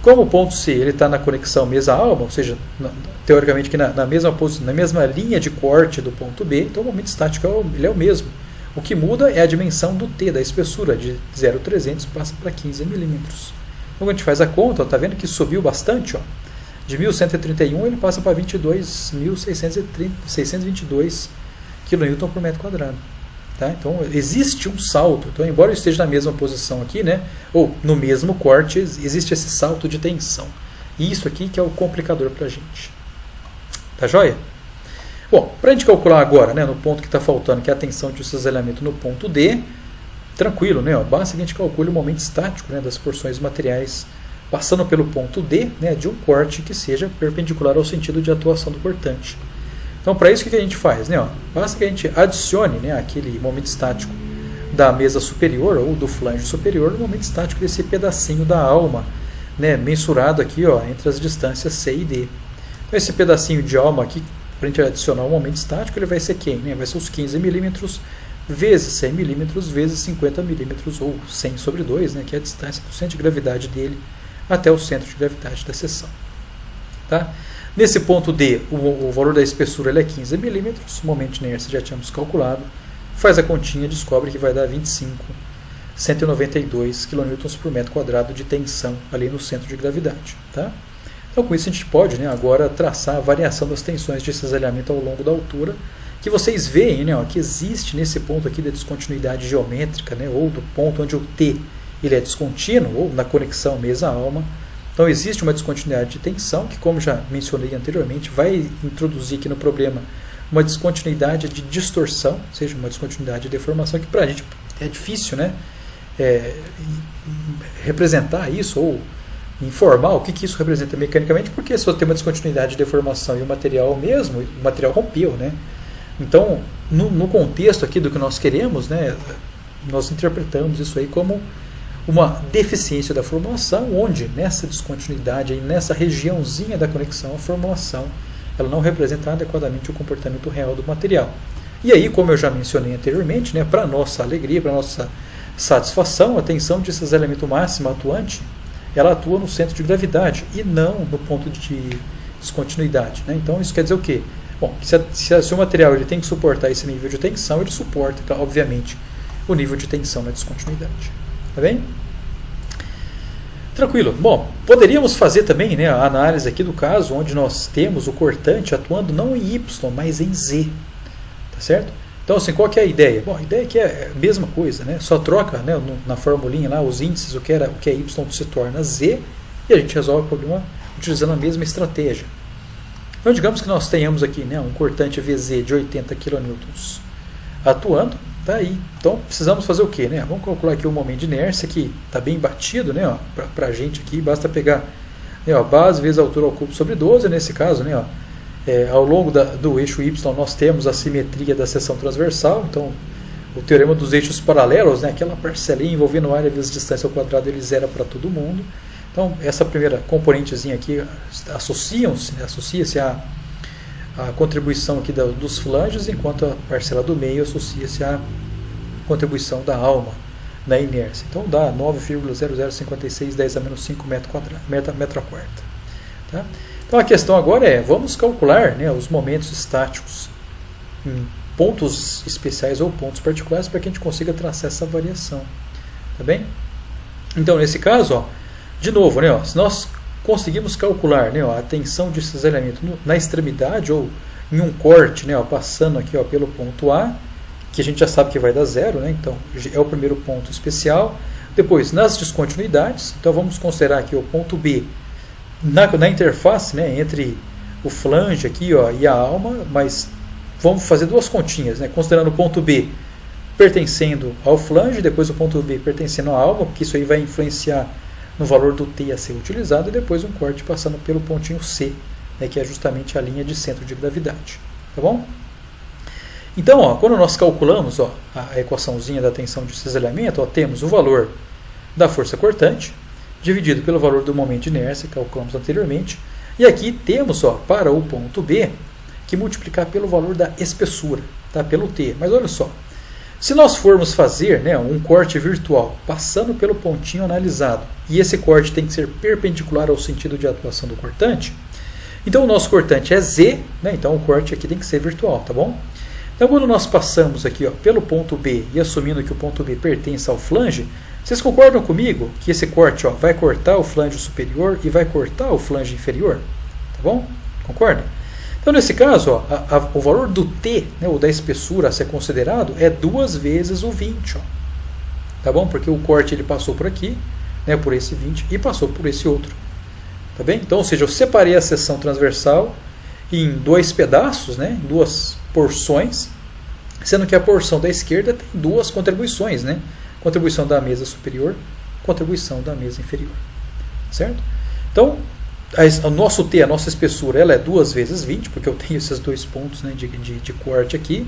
Como o ponto C está na conexão mesa-alma, ou seja, teoricamente que na mesma linha de corte do ponto B, então o momento estático ele é o mesmo. O que muda é a dimensão do T, da espessura, de 0,300 passa para 15 milímetros. Então, quando a gente faz a conta, está vendo que subiu bastante, ó. De 1.131 ele passa para 22.622 kN por metro quadrado. Tá? Então existe um salto. Então, embora eu esteja na mesma posição aqui, né, ou no mesmo corte, existe esse salto de tensão. E isso aqui que é o complicador para a gente. Tá joia? Bom, para a gente calcular agora, né, no ponto que está faltando, que é a tensão de cisalhamento no ponto D, tranquilo, né, ó, basta que a gente calcule o momento estático, né, das porções materiais passando pelo ponto D, né, de um corte que seja perpendicular ao sentido de atuação do cortante. Então, para isso, o que a gente faz? Né, ó? Basta que a gente adicione, né, aquele momento estático da mesa superior ou do flange superior no momento estático desse pedacinho da alma, né, mensurado aqui, ó, entre as distâncias C e D. Então, esse pedacinho de alma aqui, para a gente adicionar o momento estático, ele vai ser quem? Né? Vai ser os 15 milímetros vezes 100 milímetros vezes 50 milímetros, ou 100 sobre 2, né, que é a distância do centro de gravidade dele até o centro de gravidade da seção. Tá? Nesse ponto D, o valor da espessura ele é 15 milímetros, o momento de inércia já tínhamos calculado, faz a continha e descobre que vai dar 25.192 kN por metro quadrado de tensão ali no centro de gravidade. Tá? Então, com isso a gente pode, né, agora traçar a variação das tensões de cisalhamento ao longo da altura, que vocês veem, né, ó, que existe nesse ponto aqui da descontinuidade geométrica, né, ou do ponto onde o T ele é descontínuo, ou na conexão mesa-alma. Então existe uma descontinuidade de tensão, que, como já mencionei anteriormente, vai introduzir aqui no problema uma descontinuidade de distorção, ou seja, uma descontinuidade de deformação, que para a gente é difícil, né, representar isso, ou informar o que isso representa mecanicamente, porque só tem uma descontinuidade de deformação e o material mesmo, o material rompeu, né? Então, no contexto aqui do que nós queremos, né, nós interpretamos isso aí como uma deficiência da formulação, onde nessa descontinuidade, aí, nessa regiãozinha da conexão, a formulação ela não representa adequadamente o comportamento real do material. E aí, como eu já mencionei anteriormente, né, para nossa alegria, para nossa satisfação, a tensão de cisalhamento máxima atuante, ela atua no centro de gravidade e não no ponto de descontinuidade. Né? Então, isso quer dizer o quê? Bom, se o material ele tem que suportar esse nível de tensão, ele suporta, obviamente, o nível de tensão na descontinuidade. Tá bem? Tranquilo. Bom, poderíamos fazer também, né, a análise aqui do caso onde nós temos o cortante atuando não em Y, mas em Z. Tá certo? Então, assim, qual que é a ideia? Bom, a ideia é que é a mesma coisa, né? Só troca, né, na formulinha lá os índices, o que é Y se torna Z, e a gente resolve o problema utilizando a mesma estratégia. Então, digamos que nós tenhamos aqui, né, um cortante VZ de 80 kN atuando. Tá aí. Então, precisamos fazer o quê? Né? Vamos calcular aqui o momento de inércia, que está bem batido, né, para a gente aqui. Basta pegar, né, ó, base vezes a altura ao cubo sobre 12, nesse caso, né, ó, ao longo do eixo Y nós temos a simetria da seção transversal. Então, o teorema dos eixos paralelos, né, aquela parcelinha envolvendo área vezes distância ao quadrado, ele zera para todo mundo. Então, essa primeira componentezinha aqui associa-se à contribuição aqui dos flanges, enquanto a parcela do meio associa-se à contribuição da alma na inércia. Então dá 9,0056 10 a menos 5 metro a quarta. Tá? Então a questão agora é, vamos calcular, né, os momentos estáticos em pontos especiais ou pontos particulares para que a gente consiga traçar essa variação. Tá bem? Então nesse caso, ó, de novo, né, ó, se nós conseguimos calcular, né, ó, a tensão de cisalhamento na extremidade ou em um corte, né, ó, passando aqui, ó, pelo ponto A, que a gente já sabe que vai dar 0, né, então é o primeiro ponto especial. Depois, nas descontinuidades, então vamos considerar aqui o ponto B na interface, né, entre o flange aqui, ó, e a alma, mas vamos fazer duas continhas, né, considerando o ponto B pertencendo ao flange, depois o ponto B pertencendo à alma, porque isso aí vai influenciar no valor do T a ser utilizado, e depois um corte passando pelo pontinho C, né, que é justamente a linha de centro de gravidade. Tá bom? Então, ó, quando nós calculamos, ó, a equaçãozinha da tensão de cisalhamento, ó, temos o valor da força cortante dividido pelo valor do momento de inércia, que calculamos anteriormente, e aqui temos, ó, para o ponto B, que multiplicar pelo valor da espessura, tá? Pelo T. Mas olha só, se nós formos fazer, né, um corte virtual passando pelo pontinho analisado, e esse corte tem que ser perpendicular ao sentido de atuação do cortante, então o nosso cortante é Z, né, então o corte aqui tem que ser virtual, tá bom? Então, quando nós passamos aqui, ó, pelo ponto B e assumindo que o ponto B pertence ao flange, vocês concordam comigo que esse corte, ó, vai cortar o flange superior e vai cortar o flange inferior? Tá bom? Concorda? Então, nesse caso, ó, o valor do T, né, ou da espessura a ser considerado, é 2 vezes o 20. Ó. Tá bom? Porque o corte ele passou por aqui, né, por esse 20, e passou por esse outro. Tá bem? Então, ou seja, eu separei a seção transversal em 2 pedaços, né, em 2 porções, sendo que a porção da esquerda tem 2 contribuições, né? Contribuição da superior, contribuição da mesa inferior, certo? Então, o nosso T, a nossa espessura, ela é 2 vezes 20, porque eu tenho esses 2 pontos, né, de corte aqui,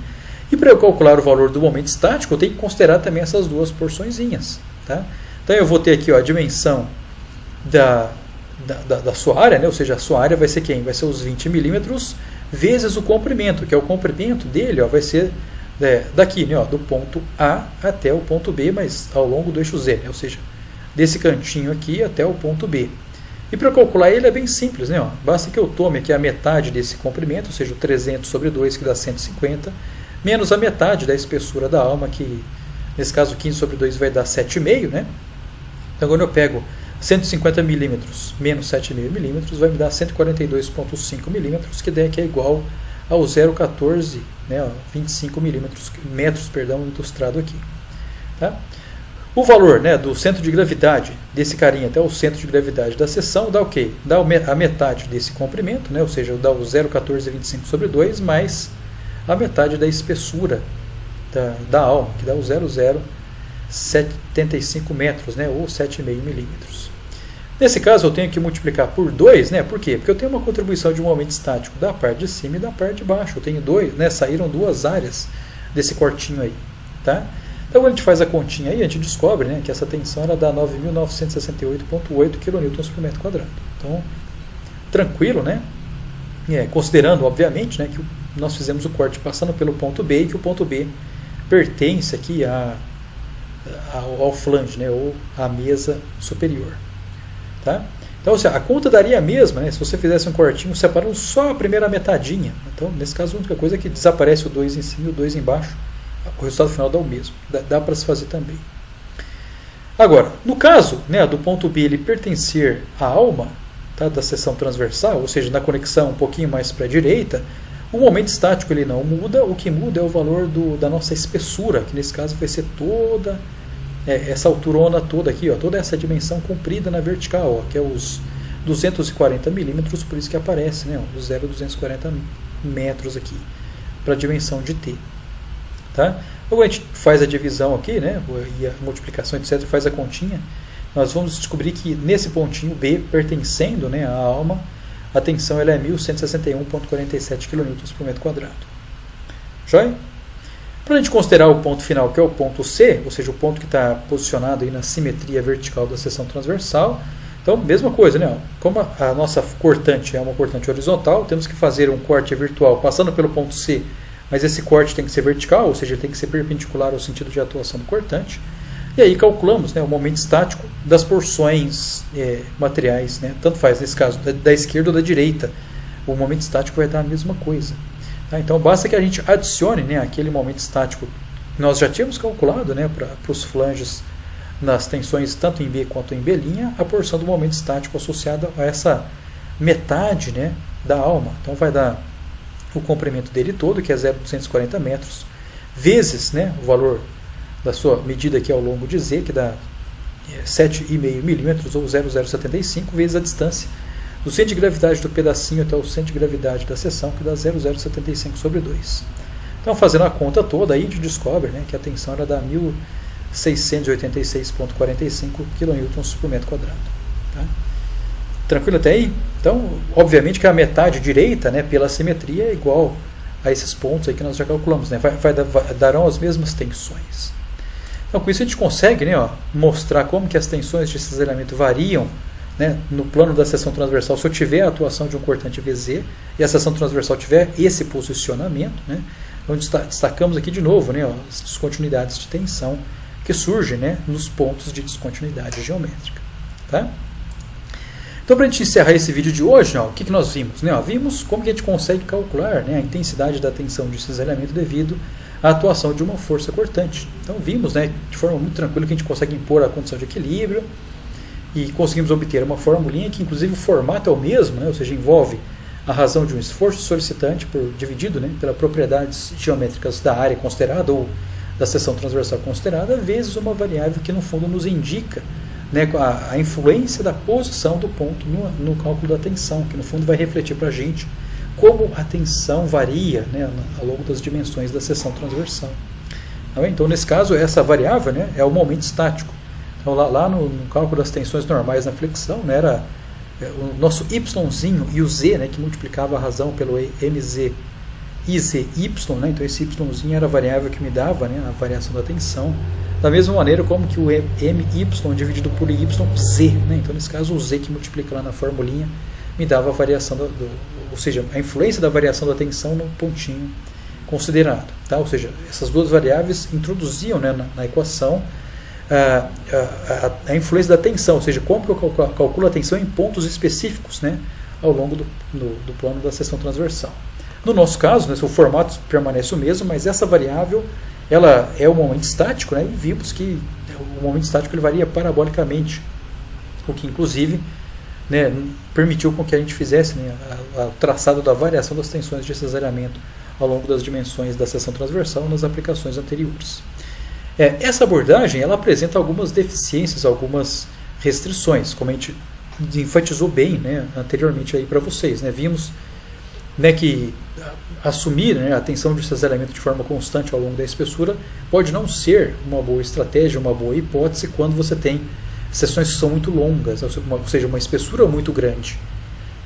e para eu calcular o valor do momento estático, eu tenho que considerar também essas 2 porçõezinhas, tá? Então, eu vou ter aqui, ó, a dimensão da sua área, né? Ou seja, a sua área vai ser quem? Vai ser os 20 milímetros vezes o comprimento, que é o comprimento dele, ó, vai ser daqui, né, ó, do ponto A até o ponto B, mas ao longo do eixo Z, né, ou seja, desse cantinho aqui até o ponto B. E para calcular ele é bem simples, né, ó, basta que eu tome aqui a metade desse comprimento, ou seja, o 300 sobre 2, que dá 150, menos a metade da espessura da alma, que nesse caso 15 sobre 2 vai dar 7,5, né? Então, quando eu pego 150 milímetros menos 7,5 milímetros vai me dar 142,5 milímetros, que é igual ao 0,14, né, 25 metros, ilustrado aqui. Tá? O valor, né, do centro de gravidade desse carinha até o centro de gravidade da seção dá o quê? Dá a metade desse comprimento, né, ou seja, dá o 0,1425 sobre 2 mais a metade da espessura da alma, que dá o 0,075 metros, né, ou 7,5 milímetros. Nesse caso, eu tenho que multiplicar por 2, né? Por quê? Porque eu tenho uma contribuição de um momento estático da parte de cima e da parte de baixo. Eu tenho 2, né? Saíram 2 áreas desse cortinho aí, tá? Então, quando a gente faz a continha aí, a gente descobre, né, que essa tensão ela dá 9.968,8 kN por metro quadrado. Então, tranquilo, né? Considerando, obviamente, né, que nós fizemos o corte passando pelo ponto B e que o ponto B pertence aqui ao flange, né, ou à mesa superior. Tá? Então, a conta daria a mesma, né, se você fizesse um cortinho separando só a primeira metadinha. Então, nesse caso, a única coisa é que desaparece o 2 em cima e o 2 embaixo. O resultado final dá o mesmo. Dá para se fazer também. Agora, no caso, né, do ponto B ele pertencer à alma, tá, da seção transversal, ou seja, na conexão um pouquinho mais para a direita, o momento estático ele não muda. O que muda é o valor da nossa espessura, que nesse caso vai ser toda essa alturona toda aqui, ó, toda essa dimensão comprida na vertical, ó, que é os 240 milímetros, por isso que aparece, né, os 0,240 metros aqui, para a dimensão de T. Tá? Então a gente faz a divisão aqui, né, e a multiplicação, etc., faz a continha, nós vamos descobrir que nesse pontinho B, pertencendo, né, à alma, a tensão ela é 1.161,47 kN por metro quadrado. Joia? Para a gente considerar o ponto final, que é o ponto C, ou seja, o ponto que está posicionado aí na simetria vertical da seção transversal, então, mesma coisa, né? Como a nossa cortante é uma cortante horizontal, temos que fazer um corte virtual passando pelo ponto C, mas esse corte tem que ser vertical, ou seja, ele tem que ser perpendicular ao sentido de atuação do cortante. E aí calculamos, né, o momento estático das porções materiais, né? Tanto faz nesse caso da esquerda ou da direita, o momento estático vai dar a mesma coisa. Tá? Então basta que a gente adicione, né, aquele momento estático que nós já tínhamos calculado, né, para os flanges nas tensões tanto em B quanto em B', a porção do momento estático associada a essa metade, né, da alma. Então vai dar o comprimento dele todo, que é 0,240 metros, vezes, né, o valor da sua medida aqui ao longo de Z, que dá 7,5 milímetros ou 0,075, vezes a distância do centro de gravidade do pedacinho até o centro de gravidade da seção, que dá 0,075 sobre 2. Então, fazendo a conta toda, aí a gente descobre, né, que a tensão era da 1.686,45 kN por metro quadrado. Tá? Tranquilo até aí? Então, obviamente que a metade direita, né, pela simetria, é igual a esses pontos aí que nós já calculamos, né? Darão as mesmas tensões. Então, com isso a gente consegue, né, mostrar como que as tensões de cisalhamento variam, né, no plano da seção transversal se eu tiver a atuação de um cortante VZ e a seção transversal tiver esse posicionamento, né? Então destacamos aqui de novo, né, as descontinuidades de tensão que surgem, né, nos pontos de descontinuidade geométrica. Tá? Então, para a gente encerrar esse vídeo de hoje, o que nós vimos? Né, vimos como que a gente consegue calcular, né, a intensidade da tensão de cisalhamento devido à atuação de uma força cortante. Então vimos, né, de forma muito tranquila que a gente consegue impor a condição de equilíbrio e conseguimos obter uma formulinha que inclusive o formato é o mesmo, né, ou seja, envolve a razão de um esforço solicitante dividido, né, pelas propriedades geométricas da área considerada ou da seção transversal considerada, vezes uma variável que no fundo nos indica, né, a influência da posição do ponto no cálculo da tensão, que no fundo vai refletir para a gente como a tensão varia, né, ao longo das dimensões da seção transversal. Tá bem? Então, nesse caso, essa variável, né, é o momento estático. Então, lá no cálculo das tensões normais na flexão, né, era o nosso yzinho e o z, né, que multiplicava a razão pelo mz IZY, né, então esse yzinho era a variável que me dava, né, a variação da tensão, da mesma maneira como que o my dividido por yz, né, então nesse caso o z que multiplica lá na formulinha me dava a variação, ou seja, a influência da variação da tensão no pontinho considerado. Tá? Ou seja, essas duas variáveis introduziam, né, na equação a influência da tensão, ou seja, como que eu calculo a tensão em pontos específicos, né, ao longo do plano da seção transversal. No nosso caso, né, o formato permanece o mesmo, mas essa variável ela é o momento estático, né, e vimos que o momento estático ele varia parabolicamente, o que inclusive, né, permitiu com que a gente fizesse, né, o traçado da variação das tensões de cisalhamento ao longo das dimensões da seção transversal nas aplicações anteriores. Essa abordagem ela apresenta algumas deficiências, algumas restrições, como a gente enfatizou bem, né, anteriormente para vocês. Né, vimos, né, que assumir, né, a tensão de cisalhamento de forma constante ao longo da espessura pode não ser uma boa estratégia, uma boa hipótese quando você tem seções que são muito longas, ou seja, uma espessura muito grande.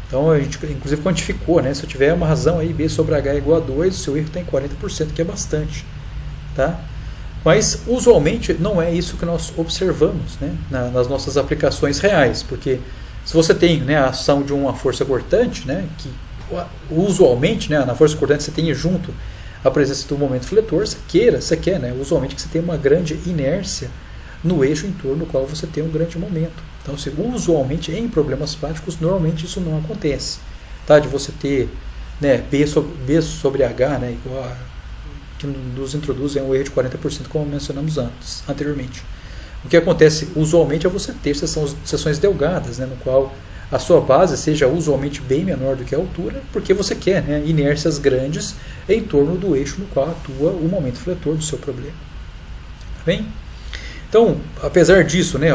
Então a gente inclusive quantificou, né, se eu tiver uma razão aí B sobre H igual a 2, o seu erro está em 40%, que é bastante. Tá? Mas usualmente não é isso que nós observamos, né, nas nossas aplicações reais, porque se você tem, né, a ação de uma força cortante, né, que usualmente, né, na força cortante você tem junto a presença do momento fletor, você quer, né, usualmente que você tenha uma grande inércia no eixo em torno do qual você tem um grande momento. Então, usualmente em problemas práticos, normalmente isso não acontece, tá? De você ter, né, B sobre H, né, igual que nos introduzem um erro de 40%, como mencionamos anteriormente. O que acontece usualmente é você ter seções delgadas, né, no qual a sua base seja usualmente bem menor do que a altura, porque você quer, né, inércias grandes em torno do eixo no qual atua o momento fletor do seu problema. Tá bem? Então, apesar disso, né,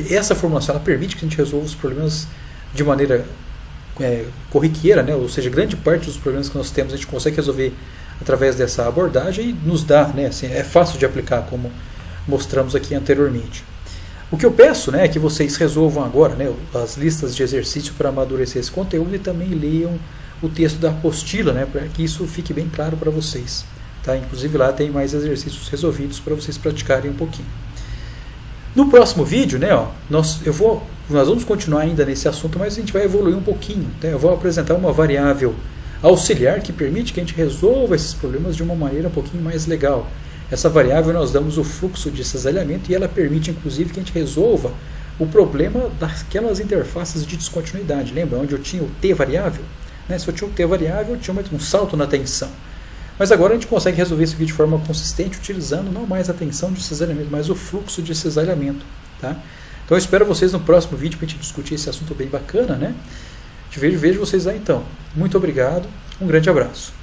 essa formulação ela permite que a gente resolva os problemas de maneira corriqueira, né, ou seja, grande parte dos problemas que nós temos a gente consegue resolver através dessa abordagem e nos dá, né, assim, é fácil de aplicar, como mostramos aqui anteriormente. O que eu peço, né, é que vocês resolvam agora, né, as listas de exercício para amadurecer esse conteúdo e também leiam o texto da apostila, né, para que isso fique bem claro para vocês. Tá? Inclusive lá tem mais exercícios resolvidos para vocês praticarem um pouquinho. No próximo vídeo, né, nós vamos continuar ainda nesse assunto, mas a gente vai evoluir um pouquinho. Tá? Eu vou apresentar uma variável auxiliar que permite que a gente resolva esses problemas de uma maneira um pouquinho mais legal. Essa variável nós damos o fluxo de cisalhamento e ela permite inclusive que a gente resolva o problema daquelas interfaces de descontinuidade. Lembra onde eu tinha o T variável? Né? Se eu tinha o T variável, eu tinha um salto na tensão. Mas agora a gente consegue resolver isso aqui de forma consistente utilizando não mais a tensão de cisalhamento, mas o fluxo de cisalhamento. Tá? Então eu espero vocês no próximo vídeo para a gente discutir esse assunto bem bacana. Né? Vejo vocês lá então. Muito obrigado, um grande abraço.